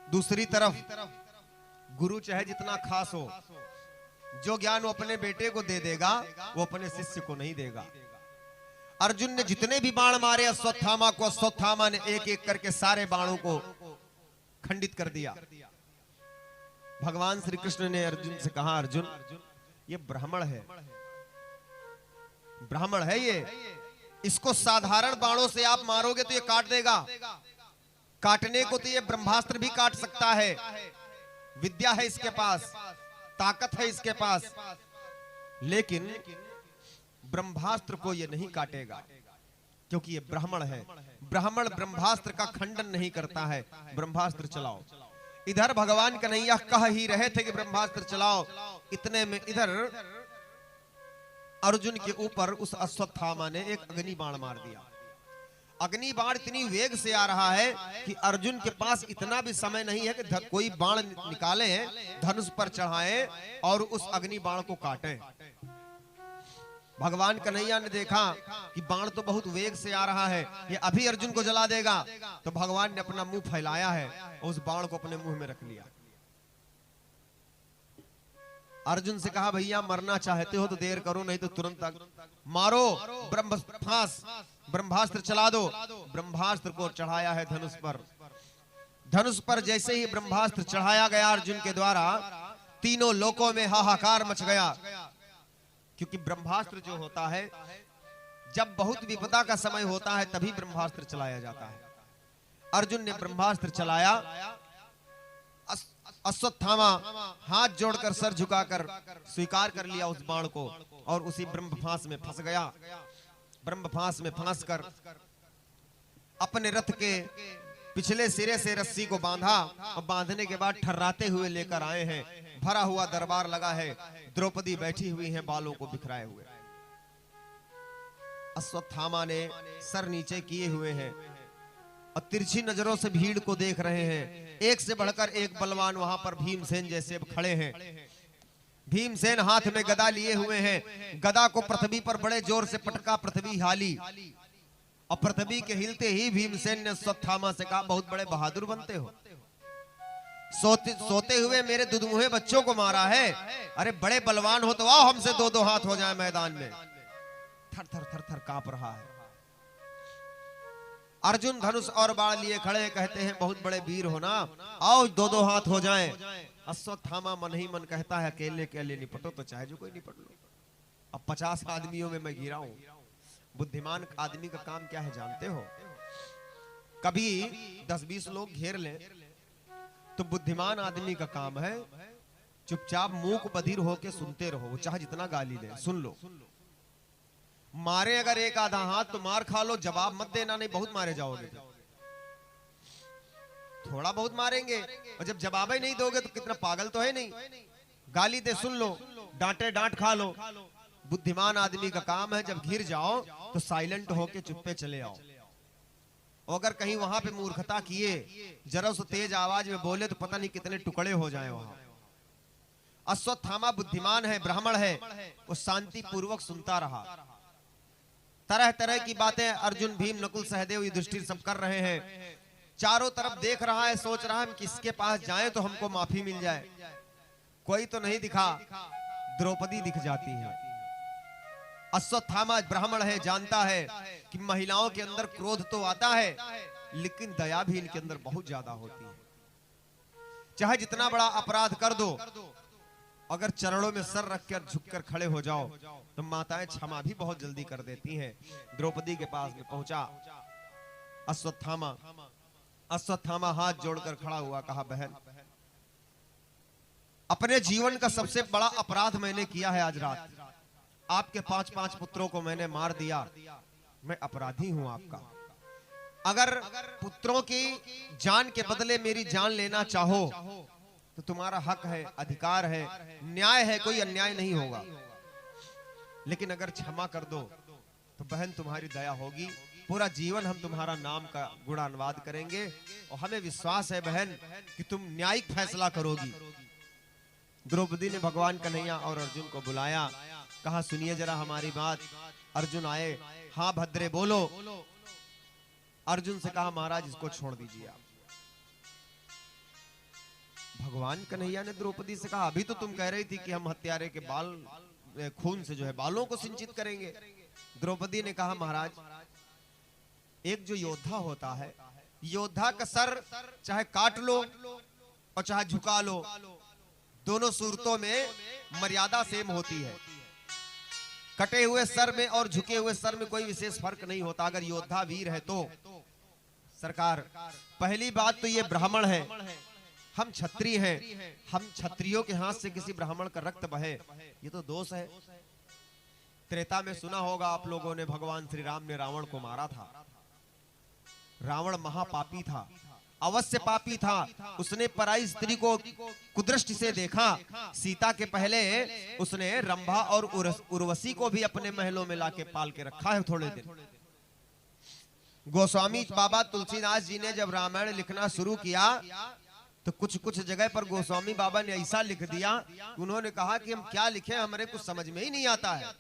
दूसरी तरफ गुरु चाहे जितना खास हो, जो ज्ञान वो अपने बेटे को दे देगा वो अपने शिष्य को नहीं देगा। अर्जुन ने जितने भी बाण मारे अश्वत्थामा को, अश्वत्थामा ने एक एक करके सारे बाणों को खंडित कर दिया। भगवान श्री कृष्ण ने अर्जुन से कहा, अर्जुन ये ब्राह्मण है, ब्राह्मण है ये, इसको साधारण बाणों से आप मारोगे तो ये काट देगा। काटने को तो ये ब्रह्मास्त्र भी काट सकता है, विद्या है इसके पास, ताकत है इसके पास, लेकिन ब्रह्मास्त्र को ये नहीं काटेगा क्योंकि ये ब्राह्मण है। ब्राह्मण ब्रह्मास्त्र का खंडन नहीं करता है। ब्रह्मास्त्र चलाओ। इधर भगवान कन्हैया कह ही रहे थे कि ब्रह्मास्त्र चलाओ, इतने में इधर अर्जुन के ऊपर उस अश्वत्थामा ने एक अग्नि बाण मार दिया। अग्नि बाण इतनी वेग से आ रहा है कि अर्जुन के पास इतना भी समय नहीं है कि कोई बाण निकाले, धनुष पर चढ़ाए और उस अग्नि बाण को काटे। भगवान कन्हैया ने देखा कि बाण तो बहुत वेग से आ रहा है, ये अभी अर्जुन को जला देगा, तो भगवान ने अपना मुंह फैलाया है और उस बाण को अपने मुंह में रख लिया। अर्जुन से कहा, भैया मरना चाहते हो तो देर करो, नहीं तो तुरंत मारो, ब्रह्मास्त्र चला दो। ब्रह्मास्त्र को चढ़ाया है धनुष पर। धनुष पर जैसे ही ब्रह्मास्त्र चढ़ाया गया अर्जुन के द्वारा, तीनों लोकों में हाहाकार मच गया। क्योंकि ब्रह्मास्त्र जो होता है, जब बहुत विपदा का समय होता है तभी ब्रह्मास्त्र चलाया जाता है। अर्जुन ने ब्रह्मास्त्र चलाया। अश्वत्थामा हाथ जोड़कर सर झुकाकर स्वीकार कर लिया उस बाण को और उसी ब्रह्मफांस में फंस गया। ब्रह्मफांस में फंसकर अपने रथ के पिछले सिरे से रस्सी को बांधा और बांधने के बाद ठर्राते हुए लेकर आए हैं। भरा हुआ दरबार लगा है, द्रौपदी बैठी हुई हैं बालों को बिखराए हुए। अश्वत्थामा ने सर नीचे किए हुए हैं और तिरछी नजरों से भीड़ को देख रहे हैं। एक से बढ़कर एक बलवान वहां पर भीमसेन जैसे खड़े हैं। भीमसेन हाथ में गदा लिए हुए हैं। गदा को पृथ्वी पर बड़े जोर से पटका, पृथ्वी हाली और पृथ्वी के हिलते ही भीमसेन ने अश्वत्थामा से कहा, बहुत बड़े बहादुर बनते हो, सोते हुए मेरे दुधमुहे बच्चों को मारा है। अरे बड़े बलवान हो तो आओ हमसे दो दो हाथ हो जाए मैदान में। थर थर थर थर कांप रहा है। अर्जुन धनुष और बाण लिए खड़े, कहते हैं बहुत बड़े वीर हो ना, आओ दो दो हाथ हो जाएं। अश्वत्थामा मन ही मन कहता है, अकेले अकेले निपटो तो चाहे जो कोई निपट लो, अब 50 आदमियों में मैं घिरा हूं। बुद्धिमान आदमी का काम क्या है जानते हो? कभी 10-20 लोग घेर लें तो बुद्धिमान आदमी का काम है चुपचाप मूक बधिर होके सुनते रहो, चाहे जितना गाली दे सुन लो। मारे अगर एक आधा हाथ तो मार खा लो, जवाब मत देना, नहीं बहुत मारे जाओगे। थोड़ा बहुत मारेंगे और जब जवाब ही नहीं दोगे तो कितना पागल तो है नहीं। गाली दे सुन लो, डांटे डांट खा लो। बुद्धिमान आदमी का काम है जब घिर जाओ तो साइलेंट होके चुप्पे चले आओ। अगर कहीं वहां पे मूर्खता किए, जरा से तेज आवाज में बोले तो पता नहीं कितने टुकड़े हो जाए वहां। अश्वत्थामा बुद्धिमान है, ब्राह्मण है, वो शांति पूर्वक सुनता रहा। तरह तरह की बातें अर्जुन, भीम, नकुल, सहदेव, युधिष्ठिर सब कर रहे हैं। चारों तरफ देख रहा है, सोच रहा है किसके पास जाए तो हमको माफी मिल जाए। कोई तो नहीं दिखा, द्रौपदी दिख जाती है। अश्वत्थामा ब्राह्मण है, जानता है कि महिलाओं के अंदर क्रोध तो आता है लेकिन दया भी इनके अंदर बहुत ज्यादा होती है। चाहे जितना बड़ा अपराध कर दो, अगर चरणों में सर रखकर झुककर खड़े हो जाओ तो माताएं क्षमा भी बहुत जल्दी कर देती हैं। द्रौपदी के पास में पहुंचा, अश्वत्थामा। अश्वत्थामा हाथ जोड़कर खड़ा हुआ, कहा बहन, अपने जीवन का सबसे बड़ा अपराध मैंने किया है आज रात। आपके 5-5 पुत्रों को मैंने मार दिया, मैं अपराधी हूं आपका। अगर पुत्रों की जान के बदले मेरी जान लेना चाहो तो तुम्हारा हक है, अधिकार है, न्याय है, कोई अन्याय नहीं होगा। लेकिन अगर क्षमा कर दो तो बहन तुम्हारी दया होगी, पूरा जीवन हम तुम्हारा नाम का गुणानुवाद करेंगे और हमें विश्वास है बहन कि तुम न्यायिक फैसला करोगी। द्रौपदी ने भगवान कन्हैया और अर्जुन को बुलाया, कहा सुनिए जरा हमारी बात। अर्जुन आए, हाँ भद्रे बोलो। अर्जुन से कहा महाराज इसको छोड़ दीजिए आप। भगवान कन्हैया ने द्रौपदी से कहा अभी तो तुम कह रही थी कि हम हत्यारे के बाल खून से जो है बालों को सिंचित करेंगे। द्रौपदी ने कहा महाराज, एक जो योद्धा होता है, योद्धा का सर चाहे काट लो और चाहे झुका लो, दोनों सूरतों में मर्यादा सेम होती है। कटे हुए सर में और झुके हुए सर में कोई विशेष फर्क नहीं होता अगर योद्धा वीर है तो। सरकार, पहली बात तो ये ब्राह्मण है, हम क्षत्रिय हैं, हम क्षत्रियों के हाथ से किसी ब्राह्मण का रक्त बहे ये तो दोष है। त्रेता में सुना होगा आप लोगों ने, भगवान श्री राम ने रावण को मारा था। रावण महापापी था, अवश्य पापी था। उसने पराई स्त्री को कुदृष्टि से देखा। सीता के पहले उसने रंभा और उर्वशी को भी अपने महलों में लाके पाल के रखा है थोड़े दिन। गोस्वामी बाबा तुलसीदास जी ने जब रामायण लिखना शुरू किया तो कुछ कुछ जगह पर गोस्वामी बाबा ने ऐसा लिख दिया, उन्होंने कहा कि हम क्या लिखें, हमारे कुछ समझ में ही नहीं आता है।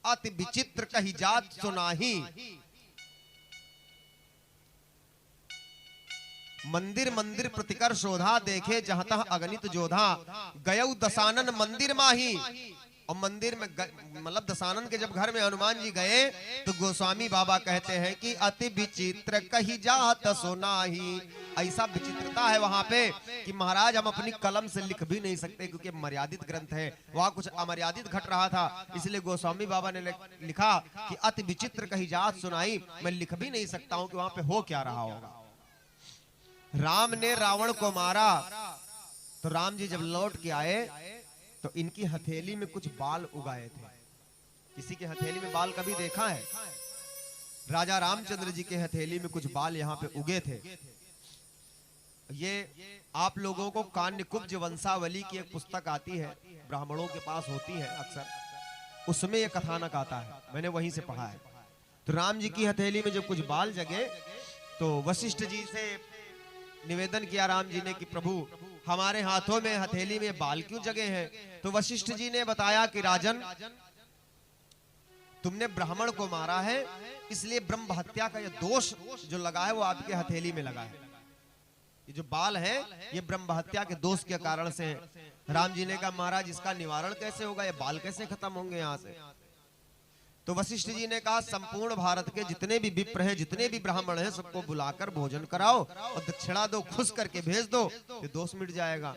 अति विचित्र कही जात सुनाही, मंदिर मंदिर प्रतिकर शोधा, देखे जहां तह अगणित जोधा, गयौ दशानन मंदिर माही। और मंदिर में मतलब दशानन के जब घर में हनुमान जी गए तो गोस्वामी बाबा कहते हैं कि अति विचित्र कही जात सुनाही। ऐसा विचित्रता है वहां पे कि महाराज हम अपनी कलम से लिख भी नहीं सकते क्योंकि मर्यादित ग्रंथ है, वहां कुछ अमर्यादित घट रहा था। इसलिए गोस्वामी बाबा ने लिखा कि अति विचित्र कही जात सुनाई, मैं लिख भी नहीं सकता हूं कि वहां पे हो क्या रहा होगा। राम ने रावण को मारा तो राम जी जब लौट के आए तो इनकी हथेली में कुछ बाल उगाए थे। किसी के हथेली में बाल कभी देखा है? राजा रामचंद्र जी के हथेली में कुछ बाल यहाँ पे उगे थे। ये आप लोगों को कान्यकुब्ज वंशावली की एक पुस्तक आती है, ब्राह्मणों के पास होती है अक्सर, उसमें यह कथानक आता है, मैंने वहीं से पढ़ा है। तो राम जी की हथेली में जब कुछ बाल जगे तो वशिष्ठ जी से निवेदन किया राम जी ने कि प्रभु हमारे हाथों में हथेली में बाल क्यों जगे हैं? तो वशिष्ठ जी ने बताया कि राजन, तुमने ब्राह्मण को मारा है, इसलिए ब्रह्म हत्या का ये दोष जो लगा है वो आपके हथेली में लगा है। ये जो बाल है ये ब्रह्म हत्या के दोष के कारण से है। राम जी ने कहा महाराज इसका निवारण कैसे होगा, ये बाल कैसे खत्म होंगे यहाँ से? तो वशिष्ठ जी ने कहा संपूर्ण भारत के जितने भी विप्र हैं, जितने भी ब्राह्मण हैं, सबको बुलाकर भोजन कराओ और दक्षिणा दो, खुश करके भेज दो, ये दोष मिट जाएगा।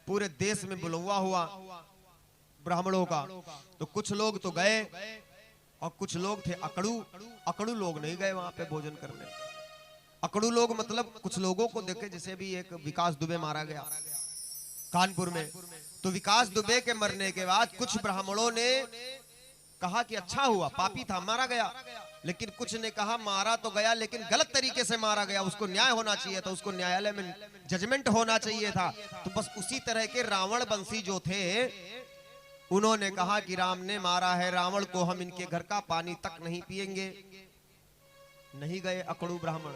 पूरे देश में बुलवा हुआ ब्राह्मणों का। तो कुछ लोग तो गए और कुछ लोग थे अकड़ू। अकड़ू लोग नहीं गए वहां पे भोजन करने। अकड़ू लोग मतलब कुछ लोगों को देखे, जैसे भी एक विकास दुबे मारा गया कानपुर में, तो विकास दुबे के मरने के बाद कुछ ब्राह्मणों ने कहा कि अच्छा हुआ, पापी था मारा गया, लेकिन कुछ ने कहा मारा तो गया लेकिन गलत तरीके से मारा गया, उसको न्याय होना चाहिए था, उसको न्यायालय में जजमेंट होना चाहिए था। तो बस उसी तरह के रावण वंशी जो थे उन्होंने कहा कि राम ने मारा है रावण को, हम इनके घर का पानी तक नहीं पिएंगे। नहीं गए अकड़ू ब्राह्मण।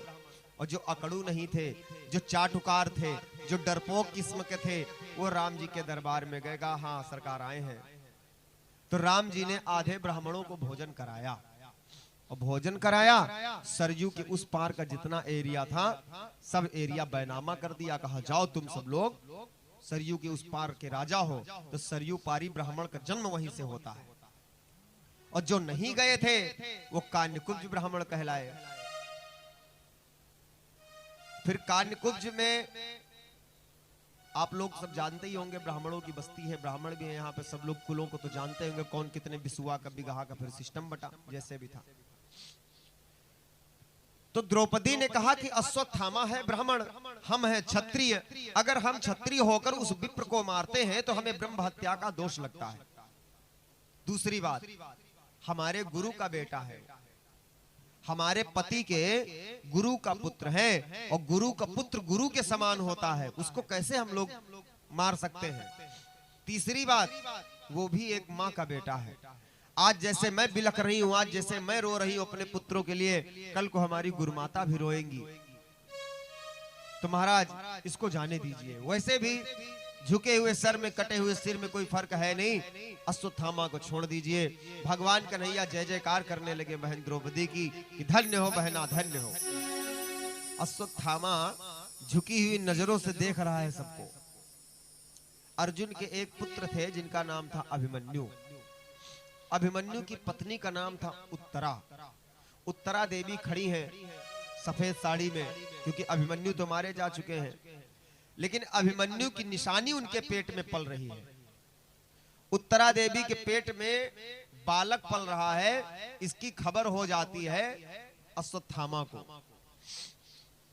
और जो अकड़ू नहीं थे, जो चाटुकार थे, जो डरपोक किस्म के थे, वो राम जी के दरबार में गए, कहा हाँ सरकार आए हैं। तो राम जी ने आधे ब्राह्मणों को भोजन कराया और भोजन कराया, सरयू के उस पार का जितना एरिया था सब एरिया बैनामा कर दिया। कहा जाओ तुम सब लोग सरयू के उस पार के राजा हो। तो सरयू पारी ब्राह्मण का जन्म वहीं से होता है। और जो नहीं गए थे वो कान्यकुब्ज ब्राह्मण कहलाए। फिर कान्यकुब्ज में आप लोग सब जानते ही होंगे, ब्राह्मणों की बस्ती है, ब्राह्मण भी है यहाँ पे, सब लोग कुलों को तो जानते होंगे, कौन कितने बिसुआ का बिगहा का फिर सिस्टम बटा जैसे भी था। तो द्रौपदी ने कहा कि अश्वत्थामा है ब्राह्मण, हम हैं क्षत्रिय, अगर हम क्षत्रिय होकर उस विप्र को मारते हैं तो हमें ब्रह्म हत्या का दोष लगता है। दूसरी बात, हमारे गुरु का बेटा है, हमारे पति के गुरु का पुत्र है, और गुरु का पुत्र गुरु के समान होता है, उसको कैसे हम लोग मार सकते हैं। तीसरी बात, वो भी एक माँ का बेटा है। आज जैसे मैं बिलख रही हूं, आज जैसे मैं रो रही हूं अपने पुत्रों के लिए, कल को हमारी गुरुमाता भी रोएंगी। तो महाराज इसको जाने दीजिए। वैसे भी झुके हुए सर में कटे हुए सिर में कोई फर्क है नहीं, अश्वत्थामा को छोड़ दीजिए। भगवान कन्हैया जय जयकार करने लगे बहन द्रौपदी की कि धन्य हो बहना, धन्य हो। अश्वत्थामा झुकी हुई नजरों से देख रहा है सबको। अर्जुन के एक पुत्र थे जिनका नाम था अभिमन्यु। अभिमन्यु की पत्नी का नाम था उत्तरा। उत्तरा देवी खड़ी हैं सफेद साड़ी में, क्योंकि अभिमन्यु तो मारे जा चुके हैं, लेकिन अभिमन्यु की निशानी उनके पेट में पल रही है। उत्तरा देवी के पेट में बालक पल रहा है, इसकी खबर हो जाती है अश्वत्थामा को।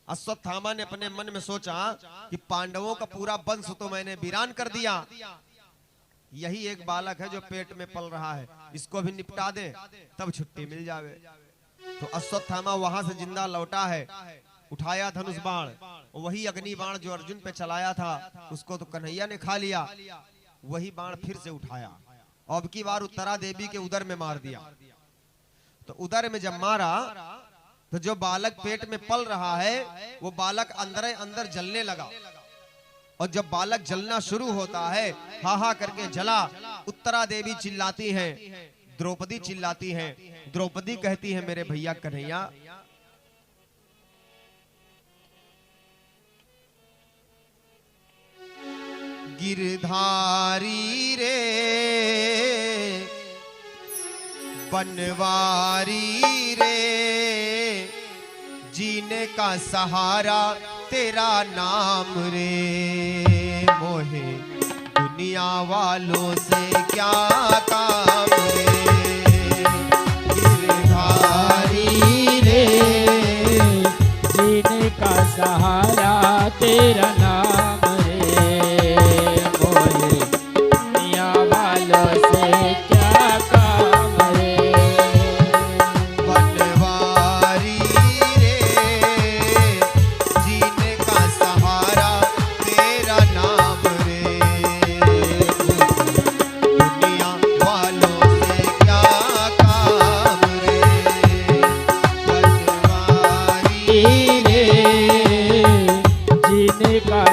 अश्वत्थामा ने अपने मन में सोचा कि पांडवों का पूरा वंश तो मैंने वीरान कर दिया, यही एक बालक है जो पेट में पल रहा है, इसको भी निपटा दे तब छुट्टी मिल जावे। तो अश्वत्थामा वहां से जिंदा लौटा है, उठाया धनुष बाण, वही अग्नि बाण जो अर्जुन पे चलाया था उसको तो कन्हैया ने खा लिया, वही बाण फिर से उठाया, अब की बार उत्तरा देवी के उदर में मार दिया। तो उदर में जब मारा तो जो बालक पेट में पल रहा है वो बालक अंदर अंदर जलने लगा, और जब बालक जलना शुरू होता है, हा हा करके जला। उत्तरा देवी चिल्लाती है, द्रौपदी चिल्लाती है। द्रौपदी कहती है मेरे भैया कन्हैया, गिरधारी रे बनवारी रे, जीने का सहारा तेरा नाम रे, मोहे दुनिया वालों से क्या काम रे। गिरधारी रे जीने का सहारा तेरा नाम रे, मोहे दुनिया वालों से क्या काम रे। बनवारी रे जीने का सहारा तेरा नाम रे, दुनिया वालों से क्या काम रे। बनवारी रे जीने का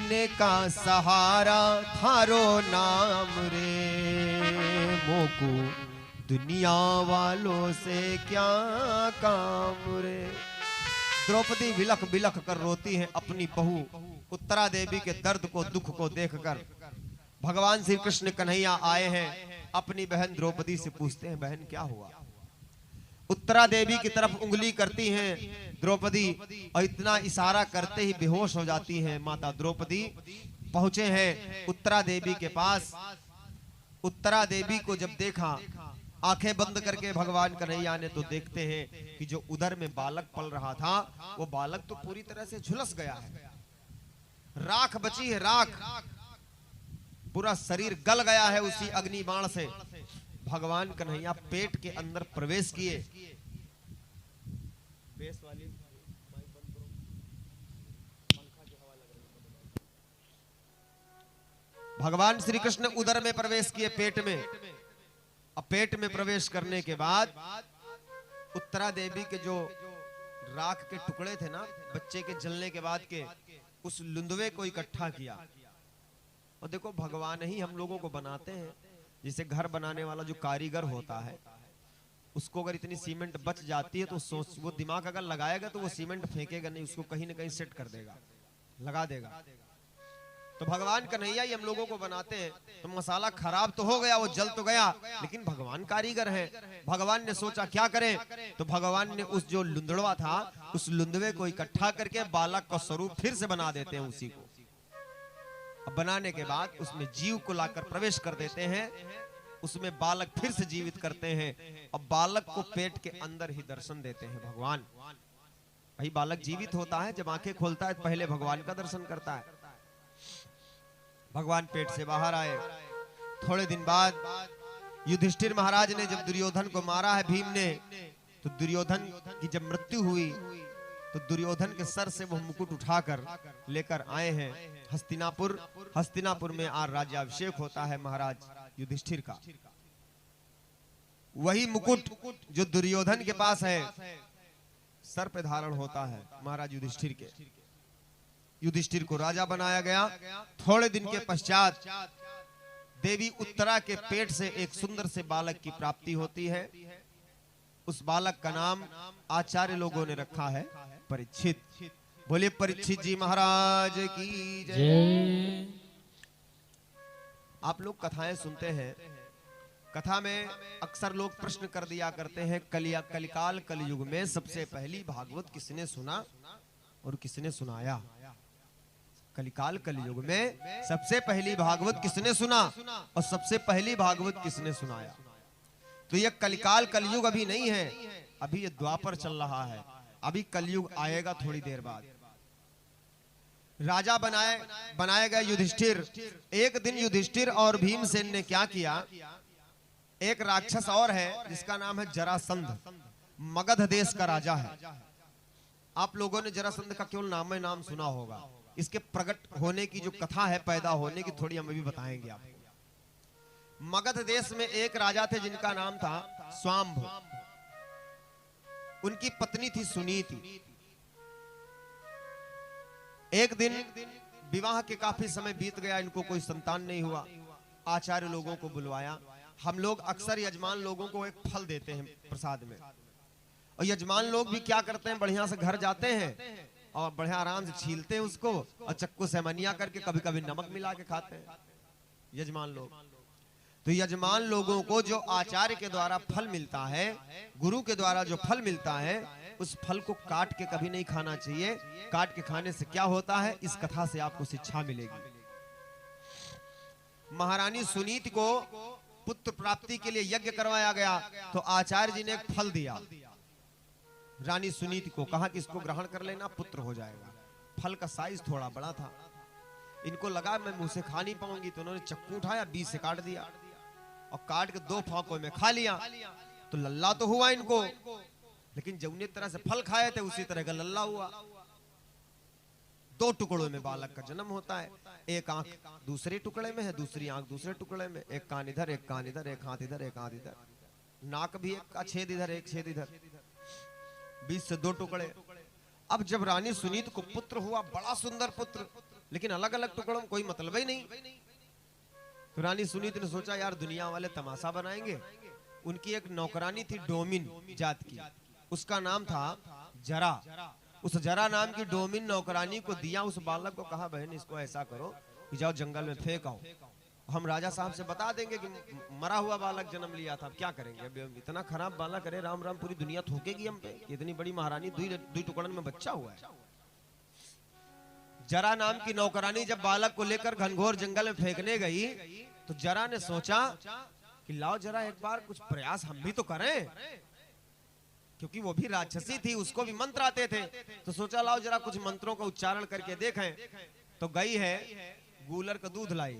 जीने का सहारा थारो नाम रे, मोको दुनिया वालों से क्या काम रे। द्रौपदी बिलख बिलख कर रोती है अपनी बहू उत्तरा देवी के दर्द को, दुख को देखकर। भगवान श्री कृष्ण कन्हैया आए हैं, अपनी बहन द्रौपदी से पूछते हैं, बहन क्या हुआ? उत्तरा देवी की तरफ उंगली करती हैं द्रौपदी, और इतना इशारा करते ही बेहोश हो जाती हैं माता द्रौपदी। पहुंचे हैं उत्तरा देवी के पास। उत्तरा देवी को जब देखा, आंखें बंद करके भगवान कन्हैया ने तो देखते हैं कि जो उदर में बालक पल रहा था, वो बालक तो पूरी तरह से झुलस गया है, राख बची है, राख, पूरा शरीर गल गया है उसी अग्नि बाण से। भगवान कन्हैया पेट के अंदर प्रवेश किए। भगवान श्री कृष्ण उदर में प्रवेश किए, पेट में। अब पेट में प्रवेश करने के बाद उत्तरा देवी के जो राख के टुकड़े थे ना, बच्चे के जलने के बाद के, उस लुंदवे को इकट्ठा किया। और देखो भगवान ही हम लोगों को बनाते हैं। जैसे घर बनाने वाला जो कारीगर होता है, उसको अगर इतनी सीमेंट बच जाती है तो सोच, वो दिमाग अगर लगाएगा तो वो सीमेंट फेंकेगा नहीं, उसको कहीं ना कहीं सेट कर देगा, लगा देगा। तो भगवान कन्हैया ही हम लोगों को बनाते हैं। तो मसाला खराब तो हो गया, वो जल तो गया, लेकिन भगवान कारीगर हैं। भगवान ने सोचा क्या करें, तो भगवान ने उस जो लुंदड़वा था, उस लुंदवे को इकट्ठा करके बालक का स्वरूप फिर से बना देते हैं उसी को। अब बनाने के बाद उसमें जीव को लाकर प्रवेश कर देते हैं, उसमें बालक फिर से जीवित करते हैं। अब बालक को पेट के अंदर ही दर्शन देते हैं भगवान। भाई बालक जीवित होता है, जब आंखें खोलता है तो पहले भगवान का दर्शन करता है। भगवान पेट से बाहर आए। थोड़े दिन बाद युधिष्ठिर महाराज ने जब दुर्योधन को मारा है भीम ने, तो दुर्योधन की जब मृत्यु हुई तो दुर्योधन के सर से वो मुकुट उठाकर लेकर आए हैं हस्तिनापुर। हस्तिनापुर में आज राज्याभिषेक होता है महाराज युधिष्ठिर का। वही मुकुट जो दुर्योधन के पास है, सर पे धारण होता है महाराज युधिष्ठिर के। युधिष्ठिर को राजा बनाया गया। थोड़े दिन के पश्चात देवी उत्तरा के पेट से एक सुंदर से बालक की प्राप्ति होती है। उस बालक का नाम आचार्य लोगों ने रखा है परीक्षित। बोले परीक्षित जी महाराज की जय। आप लोग कथाएं सुनते हैं, कथा में अक्सर लोग प्रश्न कर दिया करते हैं, कलिकाल कलयुग में सबसे पहली भागवत किसने सुना और किसने सुनाया? कलिकाल कलयुग में सबसे पहली भागवत किसने सुना और सबसे पहली भागवत किसने सुनाया? तो ये कलिकाल कलयुग अभी नहीं है, अभी ये द्वापर चल रहा है। अभी कलयुग आएगा थोड़ी देर बाद। राजा बनाए गए युधिष्ठिर। एक दिन युधिष्ठिर और भीमसेन ने क्या किया, एक राक्षस और है जिसका नाम है जरासंध, मगध देश का राजा है। आप लोगों ने जरासंध का केवल नाम सुना होगा। इसके प्रकट होने की जो कथा है, पैदा होने की, थोड़ी हम भी बताएंगे आपको। मगध देश में एक राजा थे जिनका नाम था स्वाम्भ। उनकी पत्नी थी सुनीति। एक दिन विवाह के काफी समय बीत गया, इनको कोई संतान नहीं हुआ। आचार्य लोगों को बुलवाया। हम लोग अक्सर यजमान लोगों को एक फल देते हैं प्रसाद में, और यजमान लोग भी क्या करते हैं, बढ़िया से घर जाते हैं और बढ़िया आराम से छीलते हैं उसको, और चक्कू से मनिया करके कभी कभी नमक मिला के खाते हैं यजमान लोग। तो यजमान लोगों को जो आचार्य के द्वारा फल मिलता है, गुरु के द्वारा जो फल मिलता है, उस फल को काट के कभी नहीं खाना चाहिए। काट के खाने से क्या होता है, इस कथा से आपको शिक्षा मिलेगी। महारानी सुनीति को पुत्र प्राप्ति के लिए यज्ञ करवाया गया, तो आचार्य जी ने एक फल दिया। रानी सुनीति को कहा कि इसको ग्रहण कर लेना, पुत्र हो जाएगा। फल का साइज थोड़ा बड़ा था। इनको लगा मैं मुंह से खा नहीं पाऊंगी, तो उन्होंने चक्कू उठाया, बीच से काट दिया और काट के 2 फांकों में खा लिया। तो लल्ला तो हुआ इनको, लेकिन जौने तरह से फल खाए थे उसी तरह का लल्ला हुआ। 2 टुकड़ों में बालक का जन्म होता है। एक आंख दूसरे टुकड़े में है, दूसरी आंख दूसरे टुकड़े में, एक कान इधर, एक कान इधर, एक हाथ इधर, एक हाथ इधर, नाक भी एक का छेद इधर, एक छेद इधर, बीच से 2 टुकड़े। अब जब रानी सुनीति को पुत्र हुआ, बड़ा सुंदर पुत्र, लेकिन अलग अलग टुकड़ों में कोई मतलब ही नहीं। तो रानी सुनीति ने सोचा यार दुनिया वाले तमाशा बनाएंगे। उनकी एक नौकरानी थी डोमिन जात की, उसका नाम था जरा। उस जरा नाम की डोमिन नौकरानी को दिया उस बालक को, कहा बहन इसको ऐसा करो कि जाओ जंगल में फेंक आओ, हम राजा साहब से बता देंगे कि मरा हुआ बालक जन्म लिया था। क्या करेंगे अब इतना खराब बालक, अरे राम राम पूरी दुनिया थूकेगी हम पे, इतनी बड़ी महारानी दुई टुकड़न में बच्चा हुआ है। जरा नाम की नौकरानी जब बालक को लेकर घनघोर जंगल में फेंकने गई तो जरा ने सोचा कि लाओ जरा एक बार कुछ प्रयास हम भी तो करें, क्योंकि वो भी राक्षसी थी, उसको भी मंत्र आते थे। तो सोचा लाओ जरा कुछ मंत्रों का उच्चारण करके देखें। तो गई है गूलर का दूध लाई,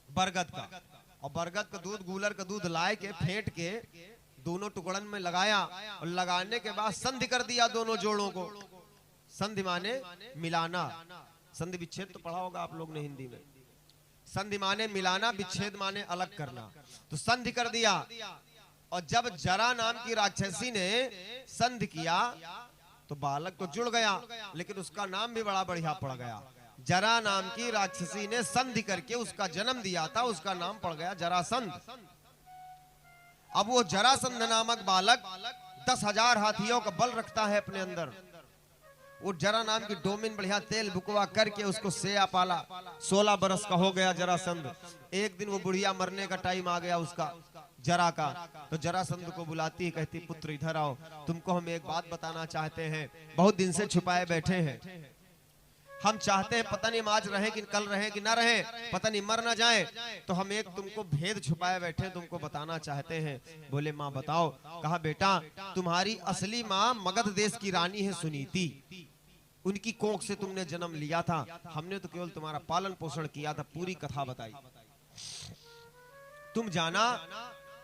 बरगद का, और बरगद का दूध गूलर का दूध लाए के फेंट के दोनों टुकड़न में लगाया, और लगाने के बाद संधि कर दिया दोनों जोड़ों को। संधि माने मिलाना, संधि विच्छेद तो पढ़ा होगा आप लोग ने हिंदी में। संधि माने मिलाना, विच्छेद माने अलग करना। तो संधि कर दिया, और जब जरा नाम की राक्षसी ने संधि किया तो बालक तो जुड़ गया, लेकिन उसका नाम भी बड़ा बढ़िया पड़ गया। जरा नाम की राक्षसी ने संधि करके उसका जन्म दिया था, उसका नाम पड़ गया जरासंध। अब वो जरासंध नामक बालक 10,000 हाथियों का बल रखता है अपने अंदर। वो जरा नाम की डोमिन बढ़िया तेल बुकवा करके उसको सेया पाला। 16 बरस का हो गया जरासंध। एक दिन वो बुढ़िया मरने का टाइम आ गया उसका, जरा का। तो जरासंध को बुलाती है, कहती पुत्र इधर आओ, तुमको हम एक बात बताना चाहते हैं, बहुत दिन से छुपाए बैठे हैं। हम चाहते हैं पता नहीं आज रहे कि कल रहे कि ना रहे, पता नहीं मर ना जाए, तो हम एक तुमको भेद छुपाए बैठे तुमको बताना चाहते हैं। बोले माँ बताओ। कहा बेटा तुम्हारी असली माँ मगध देश की रानी है सुनीति, उनकी कोख से तुमने जन्म लिया था, हमने तो केवल तुम्हारा पालन पोषण किया था, पूरी कथा बताई। तुम जाना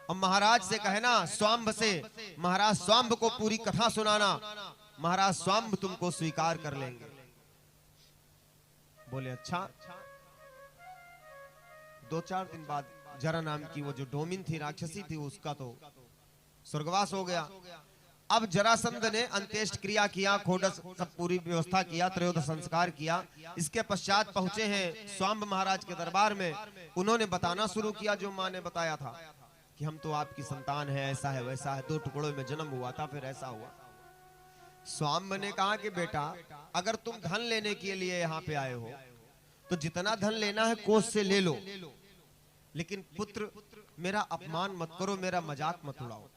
और महाराज से कहना स्वाम्भ से, महाराज स्वाम्भ को पूरी कथा सुनाना, महाराज स्वाम्भ तुमको स्वीकार कर लेंगे। बोले अच्छा। 2-4 दिन बाद जरा नाम की वो जो डोमिन थी, राक्षसी थी, उसका तो स्वर्गवास हो गया। अब जरासंध ने अंत्येष्ट क्रिया किया, खोडस सब पूरी व्यवस्था किया, त्रयोदश संस्कार किया। इसके पश्चात पहुंचे हैं स्वाम्भ महाराज के दरबार में। उन्होंने बताना शुरू किया जो माँ ने बताया था कि हम तो आपकी संतान है, ऐसा है वैसा है, 2 टुकड़ों में जन्म हुआ था, फिर ऐसा हुआ। स्वाम्भ ने कहा कि बेटा अगर तुम धन लेने के लिए यहाँ पे आए हो तो जितना धन लेना है कोष से ले लो, लेकिन पुत्र मेरा अपमान मत करो, मेरा मजाक मत उड़ाओ।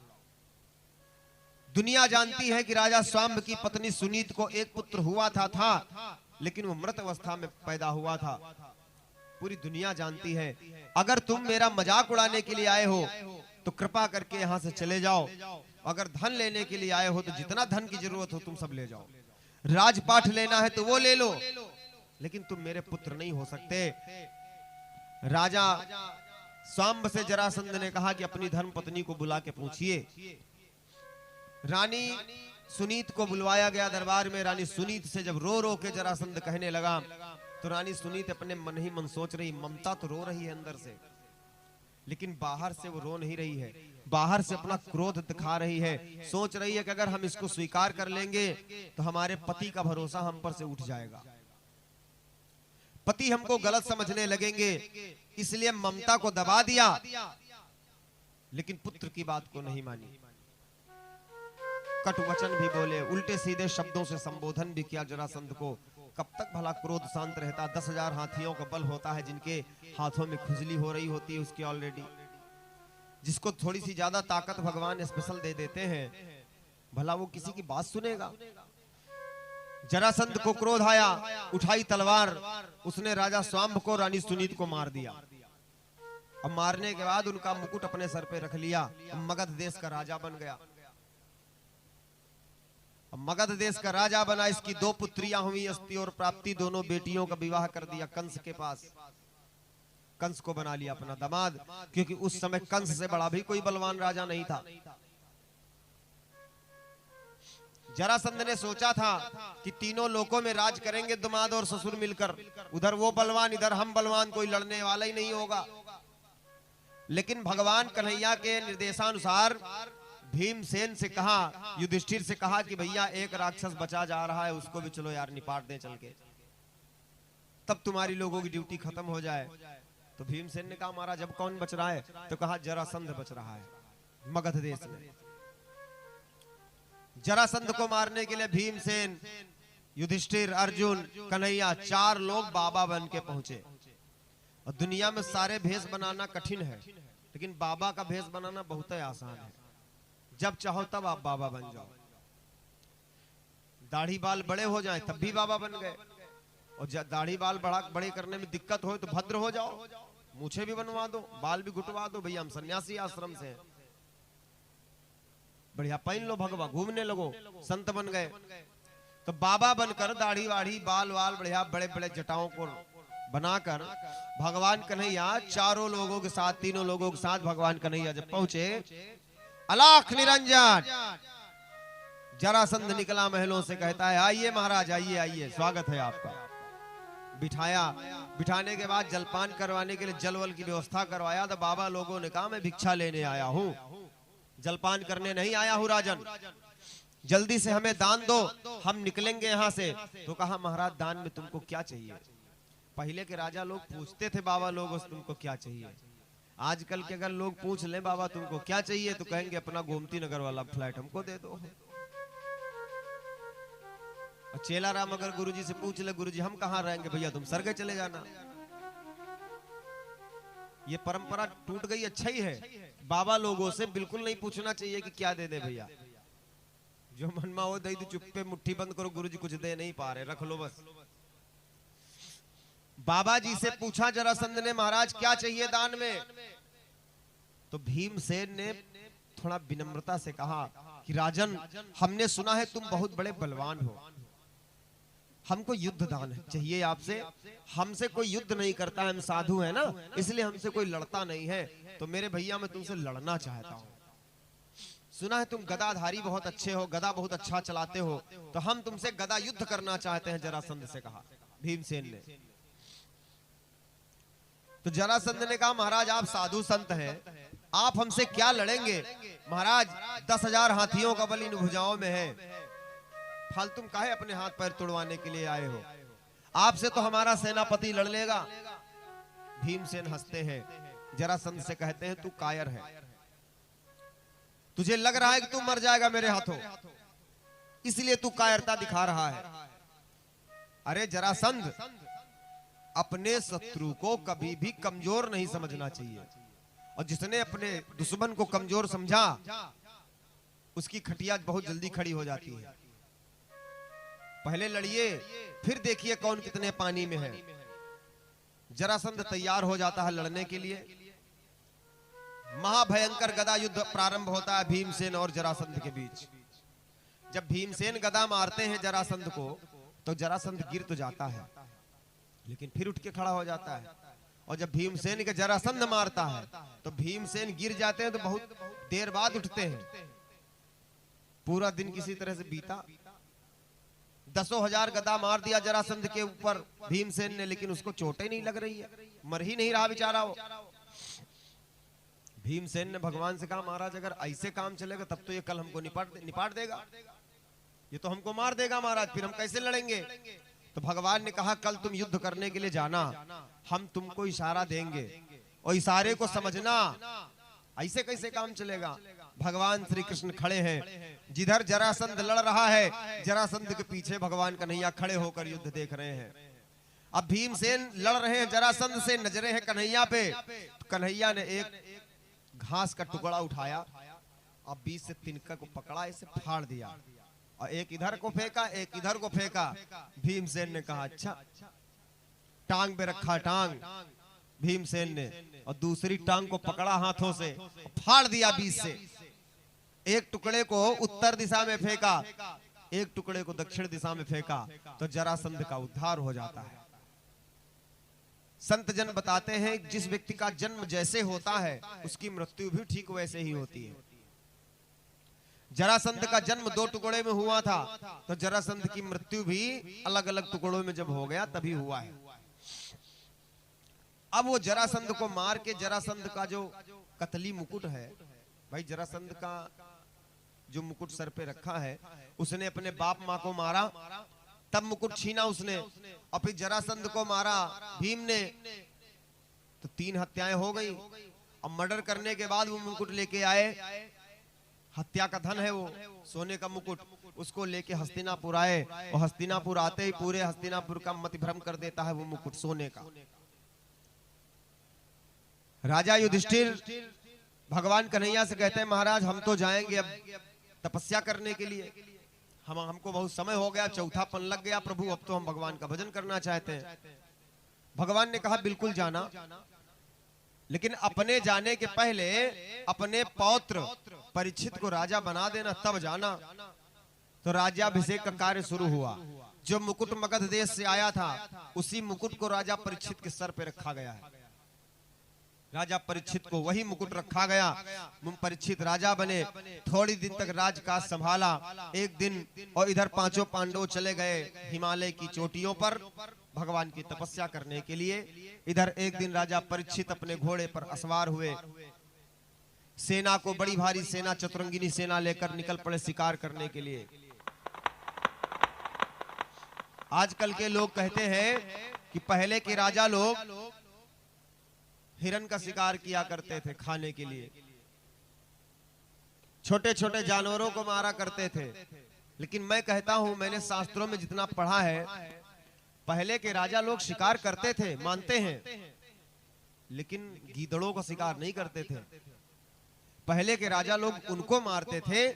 दुनिया जानती है कि राजा स्वाम्भ की पत्नी सुनीत को एक पुत्र हुआ था, लेकिन वो मृत अवस्था में पैदा हुआ था। पूरी दुनिया जानती है। अगर तुम मेरा मजाक उड़ाने के लिए आए हो तो कृपा करके यहाँ से चले जाओ। अगर धन लेने के लिए आए हो तो जितना धन की जरूरत हो तुम सब ले जाओ, राजपाठ लेना है तो वो ले लो, लेकिन तुम मेरे पुत्र नहीं हो सकते। राजा स्वाम्भ से जरासंध ने कहा कि अपनी धर्म पत्नी को बुला के पूछिए। रानी सुनीत को बुलवाया गया दरबार में। रानी सुनीत से जब रो रो के जरासंध कहने लगा तो रानी सुनीत अपने मन ही मन सोच रही, ममता तो रो रही है अंदर से, लेकिन बाहर से वो रो नहीं रही है, बाहर से अपना क्रोध दिखा रही है। सोच रही है कि अगर हम इसको स्वीकार कर लेंगे तो हमारे पति का भरोसा हम पर से उठ जाएगा, पति हमको गलत समझने लगेंगे, इसलिए ममता को दबा दिया, लेकिन पुत्र की बात को नहीं मानी। कटु वचन भी बोले, उल्टे सीधे शब्दों से संबोधन भी किया जरासंध को। कब तक भला क्रोध शांत रहता? 10,000 हाथियों का बल होता है, जिनके हाथों में खुजली हो रही होती है उसकी ऑलरेडी। जिसको थोड़ी सी ज्यादा ताकत भगवान स्पेशल दे देते हैं, भला वो किसी की बात सुनेगा? जरासंध को क्रोध आया, उठाई तलवार, उसने राजा स्वाम्भ को, रानी सुनीत को मार दिया। अब मारने के बाद उनका मुकुट अपने सर पे रख लिया, मगध देश का राजा बन गया। अब मगध देश का राजा बना। इसकी 2 पुत्रियां हुई, अस्ति और प्राप्ति, दोनों बेटियों का विवाह कर दिया कंस के पास। कंस को बना लिया अपना दामाद, क्योंकि उस समय कंस से बड़ा भी कोई बलवान राजा नहीं था। जरासंध ने सोचा था कि तीनों लोकों में राज करेंगे दामाद और ससुर मिलकर, उधर वो बलवान इधर हम बलवान, कोई लड़ने वाला ही नहीं होगा। लेकिन भगवान कन्हैया के निर्देशानुसार भीमसेन से कहा, युधिष्ठिर से कहा कि भैया एक राक्षस बचा जा रहा है, उसको भी चलो यार निपाट दें चल के। तब तुम्हारी लोगों की ड्यूटी खत्म हो जाए। तो भीमसेन ने कहा महाराज अब कौन बच रहा है? तो कहा जरासंध बच रहा है मगध देश में। जरासंध को मारने के लिए भीमसेन, युधिष्ठिर, अर्जुन, कन्हैया 4 लोग बाबा बन के पहुंचे। और दुनिया में सारे भेष बनाना कठिन है, लेकिन बाबा का भेष बनाना बहुत ही आसान है। जब चाहो तब आप बाबा बन जाओ। दाढ़ी बाल बड़े हो जाएं तब भी बाबा बन गए, और दाढ़ी बाल बड़े करने में दिक्कत हो तो भद्र हो जाओ, मूछें भी बनवा दो, बाल भी गुटवा दो, भैया हम सन्यासी आश्रम से हैं, बढ़िया पहन लो भगवा, घूमने लगो, संत बन गए। तो बाबा बनकर दाढ़ी वाढ़ी बाल वाल बढ़िया बड़े बड़े जटाओं को बनाकर भगवान कन्हैया 4 लोगों के साथ, 3 लोगों के साथ भगवान कन्हैया जब पहुंचे, अलाख निरंजन जरासंध निकला महलों से, कहता है आइए महाराज, आइए आइए, स्वागत है आपका। बिठाया, बिठाने के बाद जलपान करवाने के लिए जलवल की व्यवस्था करवाया। तो बाबा लोगों ने कहा मैं भिक्षा लेने आया हूँ, जलपान करने नहीं आया हूँ राजन, जल्दी से हमें दान दो, हम निकलेंगे यहाँ से। तो कहा महाराज दान में तुमको क्या चाहिए? पहले के राजा लोग पूछते थे बाबा लोगों से तुमको क्या चाहिए। आजकल के अगर लोग पूछ ले बाबा तुमको क्या चाहिए, तो कहेंगे अपना गोमती नगर वाला फ्लैट हमको दे दो। और चेला राम अगर गुरुजी से पूछ ले, गुरुजी हम कहाँ रहेंगे? भैया तुम सरगे चले जाना। ये परंपरा टूट गई, अच्छा ही है। बाबा लोगों से बिल्कुल नहीं पूछना चाहिए कि क्या दे दे भैया, जो मनमा हो दे दो, चुप्पे मुट्ठी बंद करो, गुरुजी कुछ दे नहीं पा रहे, रख लो बस। बाबा जी से पूछा जरासंध ने महाराज क्या चाहिए दान में? तो भीमसेन ने थोड़ा विनम्रता से कहा कि राजन हमने सुना है तुम बहुत बड़े बलवान हो, हमको युद्ध दान चाहिए आपसे। हमसे कोई युद्ध नहीं करता, हम साधु है ना, इसलिए हमसे कोई लड़ता नहीं है। तो मेरे भैया मैं तुमसे लड़ना चाहता हूँ। सुना है तुम गदाधारी बहुत अच्छे हो, गदा बहुत अच्छा चलाते हो, तो हम तुमसे गदा युद्ध करना चाहते हैं, जरासंध से कहा भीमसेन ने। तो जरासंध ने कहा महाराज आप साधु संत हैं, आप हमसे क्या लड़ेंगे? महाराज 10,000 हाथियों का बल इन भुजाओं में है, फालतू काहे अपने हाथ पैर तोड़वाने के लिए आए हो? आपसे तो हमारा सेनापति लड़ लेगा। भीमसेन हंसते हैं, जरासंध से कहते हैं तू कायर है, तुझे लग रहा है कि तू मर जाएगा मेरे हाथों, इसलिए तू कायरता दिखा रहा है। अरे जरासंध, अपने शत्रु को कभी भी कमजोर नहीं समझना चाहिए, और जिसने अपने दुश्मन को कमजोर समझा उसकी खटिया बहुत जल्दी खड़ी हो जाती है। पहले लड़िए, फिर देखिए कौन कितने पानी में है। जरासंध तैयार हो जाता है लड़ने के लिए। महाभयंकर गदा युद्ध प्रारंभ होता है भीमसेन और जरासंध के बीच। जब भीमसेन गदा मारते हैं जरासंध को, तो जरासंध गिर तो जाता है, लेकिन फिर उठ के खड़ा हो जाता है। और जब भीमसेन के जरासंध मारता है, तो भीमसेन गिर जाते हैं, तो बहुत देर बाद उठते हैं। पूरा दिन किसी तरह से बीता, 10,000 गदा मार दिया जरासंध के ऊपर भीमसेन ने, लेकिन उसको चोटें नहीं लग रही है, मर ही नहीं रहा बेचारा वो। भीमसेन ने भगवान से कहा महाराज अगर ऐसे काम चलेगा तब तो ये कल हमको निपाट देगा, ये तो हमको मार देगा महाराज, फिर हम कैसे लड़ेंगे? तो भगवान ने कहा कल तुम युद्ध करने के लिए जाना, हम तुमको इशारा देंगे और इशारे को समझना, ऐसे कैसे काम चलेगा? भगवान श्री कृष्ण खड़े हैं, जिधर जरासंध लड़ रहा है जरासंध के पीछे भगवान कन्हैया खड़े होकर युद्ध देख रहे हैं। अब भीमसेन लड़ रहे हैं जरासंध से, नजरें हैं कन्हैया पे। तो कन्हैया ने एक घास का टुकड़ा उठाया और बीच से तिनका को पकड़ा, इसे फाड़ दिया और एक इधर को फेंका, एक इधर को फेंका। भीमसेन ने कहा अच्छा, टांग पे रखा टांग भीमसेन ने, और दूसरी टांग को पकड़ा हाथों से, फाड़ दिया बीच से। एक टुकड़े को उत्तर दिशा में फेंका, एक टुकड़े को दक्षिण दिशा में फेंका, तो जरासंध का उद्धार हो जाता है। संत जन बताते हैं जिस व्यक्ति का जन्म जैसे होता है उसकी मृत्यु भी ठीक वैसे ही होती है। जरासंध का जन्म 2 टुकड़े में हुआ था, तो जरासंध की मृत्यु भी अलग अलग टुकड़ों में जब हो गया तभी हुआ है। अब वो जरासंध को मार के, जरासंध का जो कतली मुकुट है, भाई जरासंध का जो मुकुट सर पे रखा है, उसने अपने बाप माँ को मारा तब मुकुट छीना उसने और फिर जरासंध को मारा भीम ने, तो 3 हत्याएं हो गई। अब मर्डर करने के बाद वो मुकुट लेके आए, हत्या का धन है वो सोने का मुकुट, उसको लेके हस्तिनापुर आए और हस्तिनापुर आते ही पूरे हस्तिनापुर का मति भ्रम कर देता है वो मुकुट सोने का। राजा युधिष्ठिर भगवान कन्हैया से कहते हैं महाराज हम तो जाएंगे अब तपस्या करने के लिए, हमको बहुत समय हो गया, चौथापन लग गया प्रभु, अब तो हम भगवान का भजन करना चाहते हैं। भगवान ने कहा बिल्कुल जाना, लेकिन अपने जाने के पहले अपने पौत्र परीक्षित को राजा बना देना तब जाना। तो राज्याभिषेक का कार्य शुरू हुआ। जो मुकुट मगध देश से आया था उसी मुकुट को राजा परीक्षित के सर पे रखा गया है। राजा परीक्षित को वही मुकुट रखा गया। परीक्षित राजा बने, थोड़ी दिन तक राजकाज संभाला। एक दिन और इधर 5 पांडव चले गए हिमालय की चोटियों पर भगवान की तपस्या करने के लिए। इधर एक दिन राजा परीक्षित अपने घोड़े पर असवार हुए, सेना को बड़ी भारी सेना चतुरंगिनी सेना लेकर निकल पड़े शिकार करने के लिए। आजकल के लोग कहते हैं कि पहले के राजा लोग हिरन का शिकार किया करते थे खाने के लिए, छोटे छोटे जानवरों को मारा करते थे। लेकिन मैं कहता हूं मैंने शास्त्रों में जितना पढ़ा है, पहले के राजा लोग शिकार करते थे मानते हैं, लेकिन गीदड़ों का शिकार नहीं करते थे। पहले के राजा लोग उनको मारते थे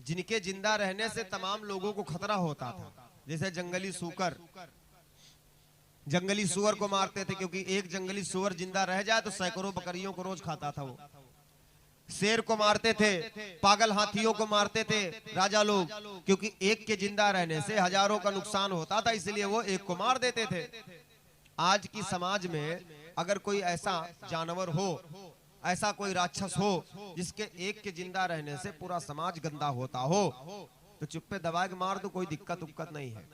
जिनके जिंदा रहने से तमाम लोगों को खतरा होता था। जैसे जंगली सूकर, जंगली सुअर को मारते थे क्योंकि एक जंगली सुअर जिंदा रह जाए तो सैकड़ों बकरियों को रोज खाता था वो। शेर को मारते थे, पागल हाथियों को मारते थे राजा लोग, क्योंकि एक के जिंदा रहने से हजारों का नुकसान होता था, इसलिए वो एक को मार देते थे। आज की समाज में अगर कोई ऐसा जानवर हो, ऐसा कोई राक्षस हो जिसके एक के जिंदा रहने से पूरा समाज गंदा होता हो, तो चुप्पे दबा के मार दो, कोई दिक्कत उक्कत नहीं है।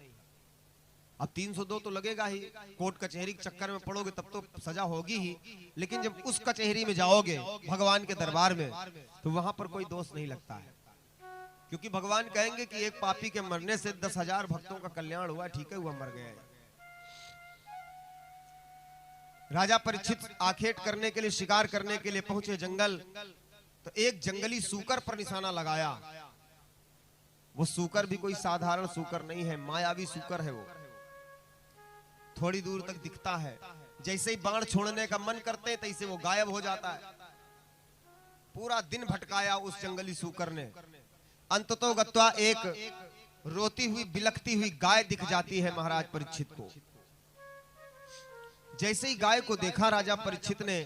अब 302 तो लगेगा ही, कोर्ट कचहरी के चक्कर में पड़ोगे तब तो सजा होगी ही, लेकिन जब उस कचहरी में जाओगे भगवान के दरबार में तो वहां पर कोई दोष नहीं लगता है, क्योंकि भगवान कहेंगे कि एक पापी के मरने से 10,000 भक्तों का कल्याण हुआ, ठीक है हुआ, मर गया है। राजा परीक्षित आखेट करने के लिए, शिकार करने के लिए पहुंचे जंगल, तो एक जंगली सूकर पर निशाना लगाया। वो सूकर भी कोई साधारण सूकर नहीं है, मायावी सूकर है वो। थोड़ी दूर तक दिखता है, जैसे ही बाण छोड़ने का मन करते हैं तैसे वो गायब हो जाता है। पूरा दिन भटकाया उस जंगली सूकर ने। अंततः गत्वा एक रोती हुई बिलखती हुई गाय दिख जाती है महाराज परीक्षित को। जैसे ही गाय को देखा राजा परीक्षित ने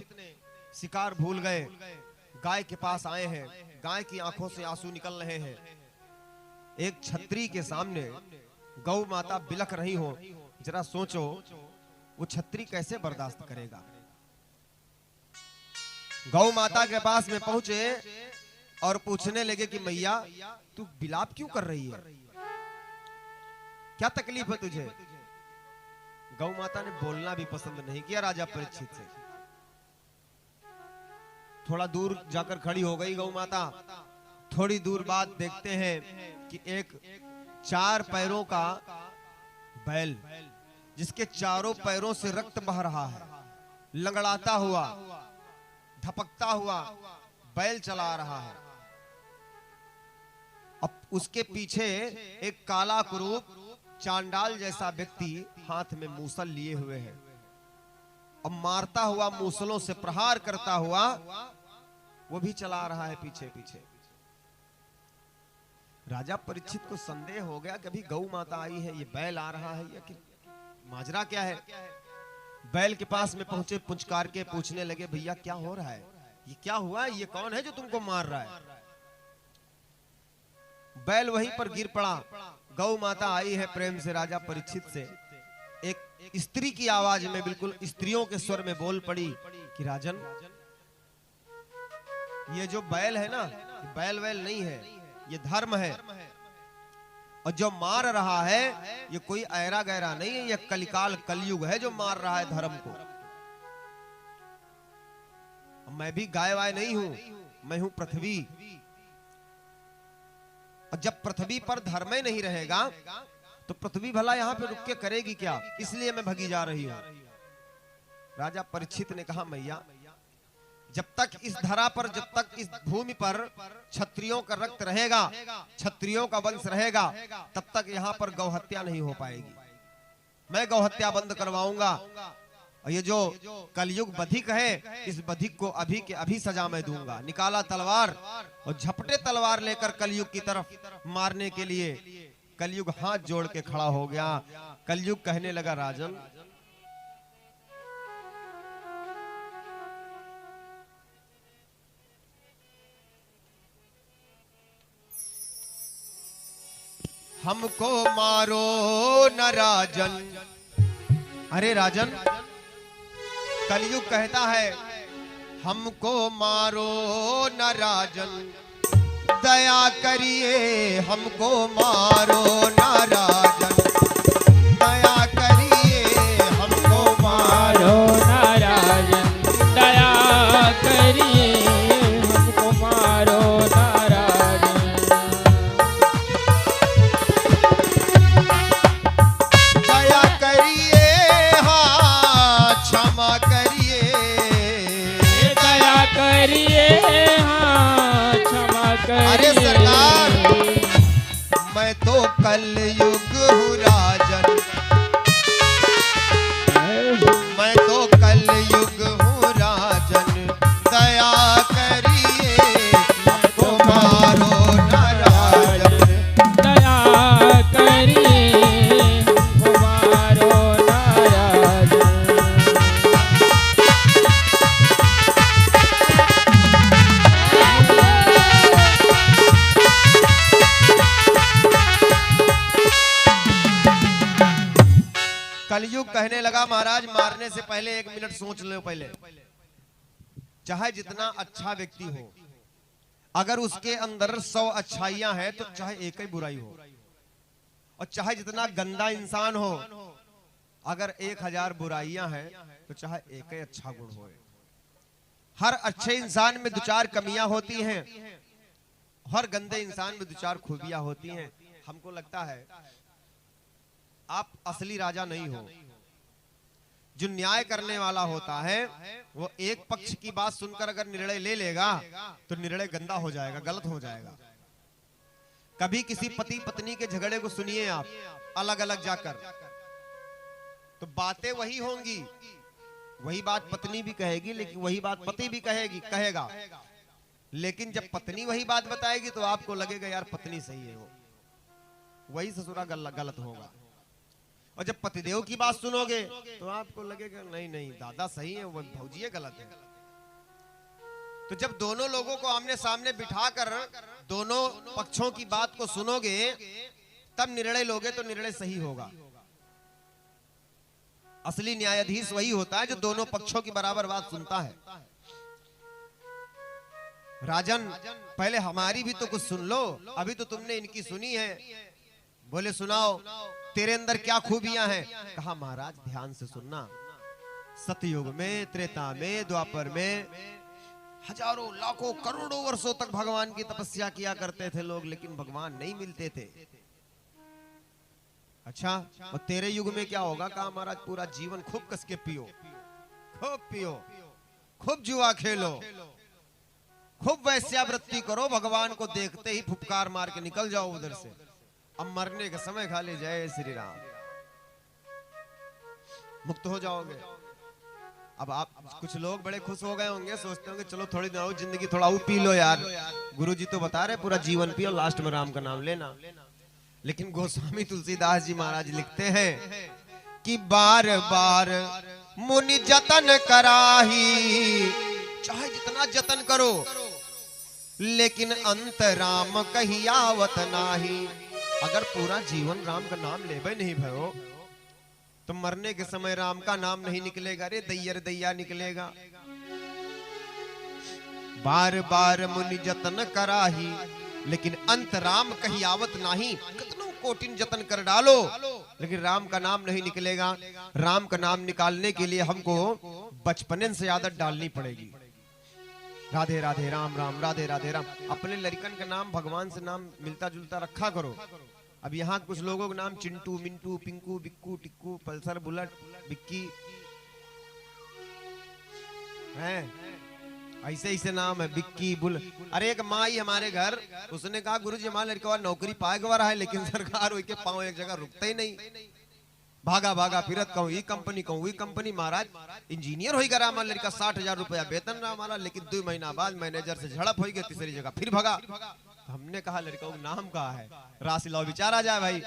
शिकार भूल गए, गाय के पास आए हैं, गाय की आंखों से आंसू निकल रहे हैं। एक छतरी के सामने गौ माता बिलख रही हो, जरा सोचो वो छतरी कैसे बर्दाश्त करेगा। गौ माता के पास में पहुंचे और पूछने लगे कि मैया तू बिलाप क्यों कर रही है, क्या तकलीफ है तुझे। गौ माता ने बोलना भी पसंद नहीं किया राजा परीक्षित से। थोड़ा दूर जाकर खड़ी हो गई गौ माता। थोड़ी दूर बाद देखते हैं कि एक 4 पैरों का बैल, जिसके चारों पैरों से रक्त बह रहा है, लंगड़ाता हुआ धपकता हुआ बैल चला रहा है। अब उसके पीछे एक काला कुरूप चांडाल जैसा व्यक्ति हाथ में मूसल लिए हुए है। अब मारता हुआ, मूसलों से प्रहार करता हुआ वो भी चला रहा है पीछे पीछे। राजा परीक्षित को संदेह हो गया कि अभी गौ माता आई है, ये बैल आ रहा है, या कि माजरा क्या है। बैल के पास में पहुंचे, पुचकार के पूछने लगे भैया क्या हो रहा है, ये क्या हुआ, ये कौन है जो तुमको मार रहा है। बैल वहीं पर गिर पड़ा। गौ माता आई है प्रेम से राजा परीक्षित से, एक स्त्री की आवाज में, बिल्कुल स्त्रियों के स्वर में बोल पड़ी कि राजन ये जो बैल है ना, बैल वैल नहीं है, ये धर्म है, और जो मार रहा है ये कोई ऐरा गैरा नहीं है, ये कलिकाल कलयुग है जो मार रहा है धर्म को। मैं भी गाय वाय नहीं हूं, मैं हूं पृथ्वी, और जब पृथ्वी पर धर्म ही नहीं रहेगा तो पृथ्वी भला यहाँ पे रुक के करेगी क्या, इसलिए मैं भगी जा रही हूँ। राजा परीक्षित ने कहा मैया, जब तक इस धरा पर, जब तक इस भूमि पर क्षत्रियों का रक्त रहेगा, क्षत्रियों का वंश रहेगा, तब तक यहाँ पर गौहत्या नहीं हो पाएगी। मैं गौहत्या बंद करवाऊंगा। और ये जो कलयुग बधिक है, इस बधिक को अभी के अभी सजा मैं दूंगा। निकाला तलवार और झपटे तलवार लेकर कलयुग की तरफ मारने के लिए। कलयुग हाथ जोड़ के खड़ा हो गया। कलयुग कहने लगा, राजन हमको मारो न राजन। अरे राजन, कलयुग कहता है हमको मारो न राजन, दया करिए हमको मारो न राजन, दया करिए हमको मारो न राजन, दया करिए हमको मारो न राजन, दया करिए, हाँ क्षमा करिए, दया करिए, हाँ क्षमा करिए। अरे सरकार, मैं तो कलयुग हूँ राजन, मैं तो कलयुग हूँ राजन, दया करिए हमको मारो न राजन, दया करिए हमको मारो न राजन। कलयुग कहने लगा, महाराज मारने से पहले 1 मिनट सोच लो। पहले चाहे जितना अच्छा व्यक्ति हो, अगर उसके अंदर 100 अच्छाइयां हैं तो चाहे एक ही बुराई हो, और चाहे जितना गंदा इंसान हो, अगर 1000 बुराइयां हैं तो चाहे एक ही अच्छा गुण हो। हर अच्छे इंसान में 2-4 कमियां होती हैं, हर गंदे इंसान में 2-4 खूबियां होती हैं। हमको लगता है आप असली राजा नहीं हो। जो न्याय करने वाला होता है वो एक पक्ष की बात सुनकर अगर निर्णय ले लेगा तो निर्णय गंदा हो जाएगा, गलत हो जाएगा। कभी किसी पति पत्नी के झगड़े को सुनिए आप अलग अलग जाकर, तो बातें वही होंगी, वही बात पत्नी भी कहेगी, लेकिन वही बात पति भी कहेगा। लेकिन जब पत्नी वही बात बताएगी तो आपको लगेगा यार पत्नी सही है, वो वही ससुरा गलत होगा। और जब पतिदेव की बात सुनोगे तो आपको लगेगा नहीं नहीं दादा सही है, वो भौजी गलत है। तो जब दोनों लोगों को आमने सामने बिठाकर दोनों पक्षों की बात को सुनोगे, तब निर्णय लोगे तो निर्णय सही होगा। असली न्यायाधीश वही होता है जो दोनों पक्षों की बराबर बात सुनता है। राजन, पहले हमारी भी तो कुछ सुन लो, अभी तो तुमने इनकी सुनी है। बोले सुनाओ, तेरे अंदर क्या खूबियां हैं? कहा महाराज ध्यान से सुनना। सतयुग में, त्रेता में, द्वापर में हजारों लाखों करोड़ों वर्षों तक भगवान की तपस्या किया करते थे लोग, लेकिन भगवान नहीं मिलते थे। अच्छा, और तेरे युग में क्या होगा? कहा महाराज पूरा जीवन खूब कस के पियो, खूब पियो, खूब जुआ खेलो, खूब वैश्यावृत्ति करो, भगवान को देखते ही फुफकार मार के निकल जाओ उधर से। अब मरने का समय खा ले, जय श्री राम, मुक्त हो जाओगे। अब आप कुछ लोग बड़े खुश हो गए होंगे, सोचते होंगे चलो थोड़ी देर और जिंदगी थोड़ा और पी लो यार। गुरुजी तो बता रहे पूरा जीवन पियो, लास्ट में राम का नाम लेना। लेकिन गोस्वामी तुलसीदास जी महाराज लिखते हैं कि बार बार मुनि जतन कराही, चाहे जितना जतन करो लेकिन अंत राम कहियावत नाही। अगर पूरा जीवन राम का नाम लेबे नहीं भयो तो मरने के समय राम का नाम नहीं निकलेगा, रे दैया रे दैया निकलेगा। बार बार मुनि जतन कराही लेकिन अंत राम कहियावत नाही। कितनों कोटिन जतन कर डालो लेकिन राम का नाम नहीं निकलेगा। राम का नाम निकालने के लिए हमको बचपन से आदत डालनी पड़ेगी। राधे राधे राम राम, राधे राधे राम। अपने लड़कन का नाम भगवान से नाम मिलता जुलता रखा करो। अब यहाँ कुछ लोगों के नाम चिंटू, मिंटू, पिंकू, बिक्कू, टिक्कू, पल्सर, बुलेट, बिक्की हैं, ऐसे ऐसे नाम है, बिक्की, बुल। अरे एक माँ ही हमारे घर, उसने कहा गुरुजी हमारे लड़का नौकरी पाए गवा है, लेकिन सरकार के पाँव एक जगह रुकते ही नहीं, भागा भागा फिरत कहूँ ई कंपनी महाराज इंजीनियर हो गया हमारा लड़का, 60,000 रुपया वेतन रहा हमारा, लेकिन 2 महीना बाद मैनेजर से झड़प हो गई, तीसरी जगह फिर भगा। तो हमने कहा लड़का का नाम कहा है, राशि लाओ विचार आ जाए भाई।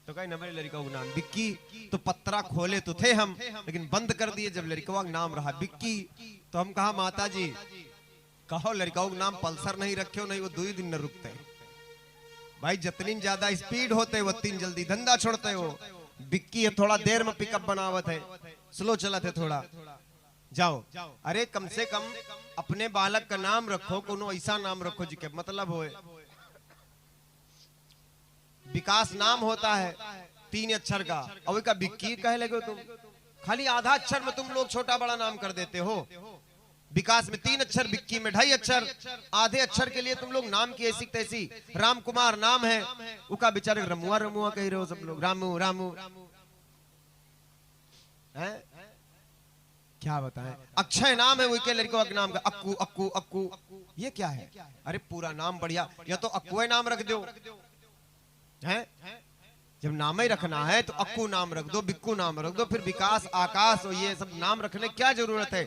तो कहीं हमारे लड़का का नाम बिक्की, तो पत्रा खोले तो थे हम, लेकिन बंद कर दिए जब लड़का का नाम रहा बिक्की। तो हम कहा माता जी कहो लड़का का नाम पल्सर नहीं रखे हो, नहीं वो 2 दिन न रुकते भाई, जितनी ज्यादा स्पीड होते वो तीन जल्दी धंधा छोड़ते हो। बिक्की है थोड़ा देर में पिकअप बनावत है, स्लो चलत है थोड़ा, जाओ। अरे कम से कम अपने बालक का नाम रखो, कोनो ऐसा नाम रखो जिके मतलब होए। विकास नाम होता है 3 अक्षर का, और का बिक्की कहे लगे तुम, खाली आधा अक्षर में तुम लोग छोटा बड़ा नाम कर देते हो। विकास में 3 अक्षर, बिक्की में 2.5 अक्षर, आधे अक्षर के लिए तुम लोग नाम की ऐसी तैसी। राम कुमार नाम है, उका बेचारे रमुआ रमुआ कह रहे हो सब लोग, रामू रामू है, क्या बताएं। अक्षय नाम है उनके लड़कों का नाम का, अक्कू अक्कू अक्कू, ये क्या है? अरे पूरा नाम बढ़िया, या तो अक्कू नाम रख दो है, जब नाम ही रखना है तो अक्कू नाम रख दो, बिक्कू नाम रख दो, फिर विकास, आकाश और ये सब नाम रखने क्या जरूरत है?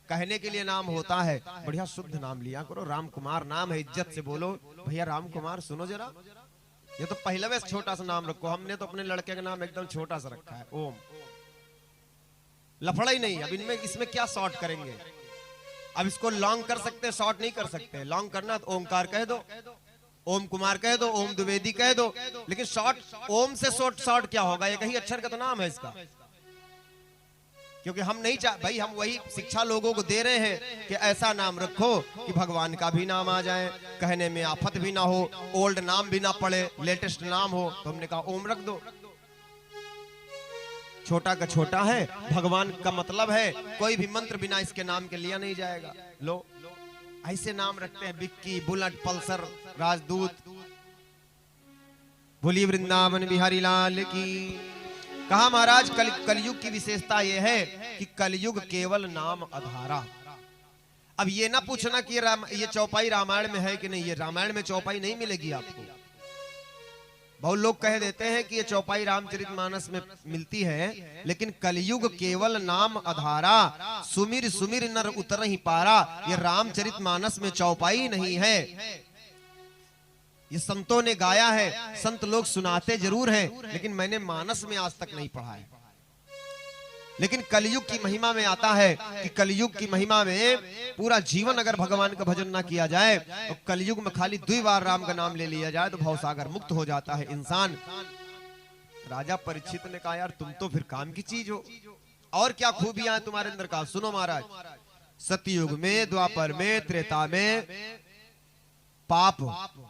कहने के लिए नाम होता है, बढ़िया शुद्ध नाम लिया करो। राम कुमार नाम है, इज्जत से बोलो भैया राम कुमार, सुनो जरा, ये तो पहले वैसे छोटा सा नाम रखो। हमने तो अपने लड़के का नाम एकदम छोटा सा रखा है, ओम। लफड़ा ही नहीं, अब इनमें इसमें क्या शॉर्ट करेंगे? अब इसको लॉन्ग कर सकते, शॉर्ट नहीं कर सकते। लॉन्ग करना तो ओमकार कह दो, ओम कुमार कह दो, ओम द्विवेदी कह दो, लेकिन शॉर्ट ओम से शॉर्ट क्या होगा? एक ही अक्षर का तो नाम है इसका। क्योंकि हम नहीं भाई, हम वही शिक्षा लोगों को दे रहे हैं कि ऐसा नाम रखो कि भगवान का भी नाम आ जाए, कहने में आफत भी ना हो, ओल्ड नाम भी ना पड़े, लेटेस्ट नाम हो। तो हमने कहा ओम रख दो, छोटा का छोटा है, भगवान का मतलब है, कोई भी मंत्र बिना इसके नाम के लिया नहीं जाएगा। लो ऐसे नाम रखते हैं, बिक्की, बुलेट, पल्सर, राजदूत। बोलिए वृंदावन बिहारी लाल की। कहा महाराज कलयुग की विशेषता यह है कि कलयुग केवल नाम आधारा। अब ये ना पूछना कि ये चौपाई रामायण में है कि नहीं, ये रामायण में चौपाई नहीं मिलेगी आपको। बहुत लोग कह देते हैं कि ये चौपाई रामचरितमानस में मिलती है, लेकिन कलयुग केवल नाम आधारा, सुमिर सुमिर नर उतर ही पारा, ये रामचरितमानस में चौपाई नहीं है। ये संतों ने गाया है, संत लोग सुनाते जरूर हैं, लेकिन मैंने मानस में आज तक नहीं पढ़ा है। लेकिन कलयुग की महिमा में आता है कि कलयुग की महिमा में पूरा जीवन अगर भगवान का भजन ना किया जाए, तो कलयुग में खाली 2 बार राम का नाम ले लिया जाए तो भवसागर मुक्त हो जाता है इंसान। राजा परीक्षित ने कहा यार तुम तो फिर काम की चीज हो, और क्या खूबियां हैं तुम्हारे अंदर? का सुनो महाराज, सतयुग में, द्वापर में, त्रेता में पाप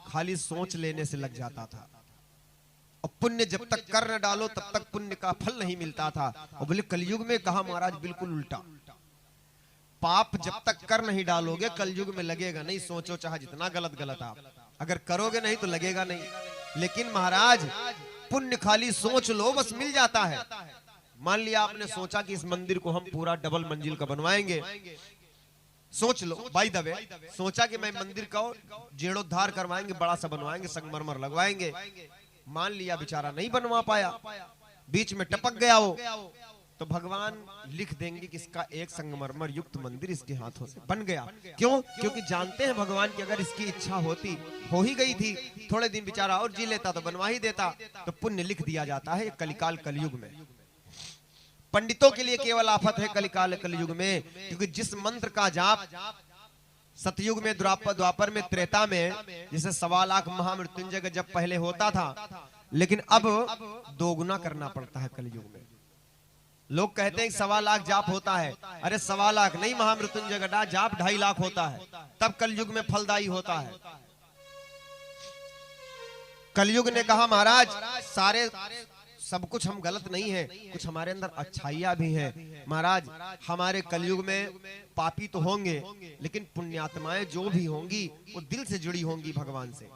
खाली सोच लेने से लग जाता था, और पुण्य जब तक कर न डालो तब तक पुण्य का फल नहीं मिलता था। और बोले कलयुग में, कहा महाराज बिल्कुल उल्टा, पाप जब तक कर नहीं डालोगे कलयुग में लगेगा नहीं। सोचो चाहे जितना गलत आप, अगर करोगे नहीं तो लगेगा नहीं। लेकिन महाराज पुण्य खाली सोच लो बस मिल जाता है। मान लिया आपने सोचा कि इस मंदिर को हम पूरा डबल मंजिल का बनवाएंगे, सोच लो बाय द वे, सोचा कि मैं मंदिर का जीर्णोद्धार करवाएंगे, बड़ा सा बनवाएंगे, संगमरमर लगवाएंगे। मान लिया बेचारा नहीं बनवा पाया, बीच में टपक गया वो, तो भगवान लिख देंगे कि इसका एक संगमरमर युक्त मंदिर इसके हाथों से बन गया। क्यों? क्योंकि जानते हैं भगवान की अगर इसकी इच्छा होती, हो ही गई थी, थोड़े दिन बेचारा और जी लेता तो बनवा ही देता। तो पुण्य लिख दिया जाता है कलिकाल कलयुग में। पंडितों के लिए केवल आफत है कलिकाल कलयुग में, क्योंकि जिस मंत्र का जाप सतयुग में, द्वापर में, त्रेता में जैसे 1.25 लाख महामृत्युंजय का जब पहले होता था, लेकिन अब 2 गुना करना पड़ता है कलयुग में। लोग कहते हैं 1.25 लाख जाप होता है, अरे 1.25 लाख नहीं, महामृत्युंजय का जाप 2.5 लाख होता है, तब कलयुग में फलदायी होता है। कलयुग ने कहा महाराज सारे सब कुछ हम गलत नहीं है, कुछ हमारे अंदर अच्छाइयां भी हैं। महाराज हमारे कलयुग में पापी तो होंगे, लेकिन पुण्यात्माएं जो भी होंगी वो दिल से जुड़ी होंगी भगवान से।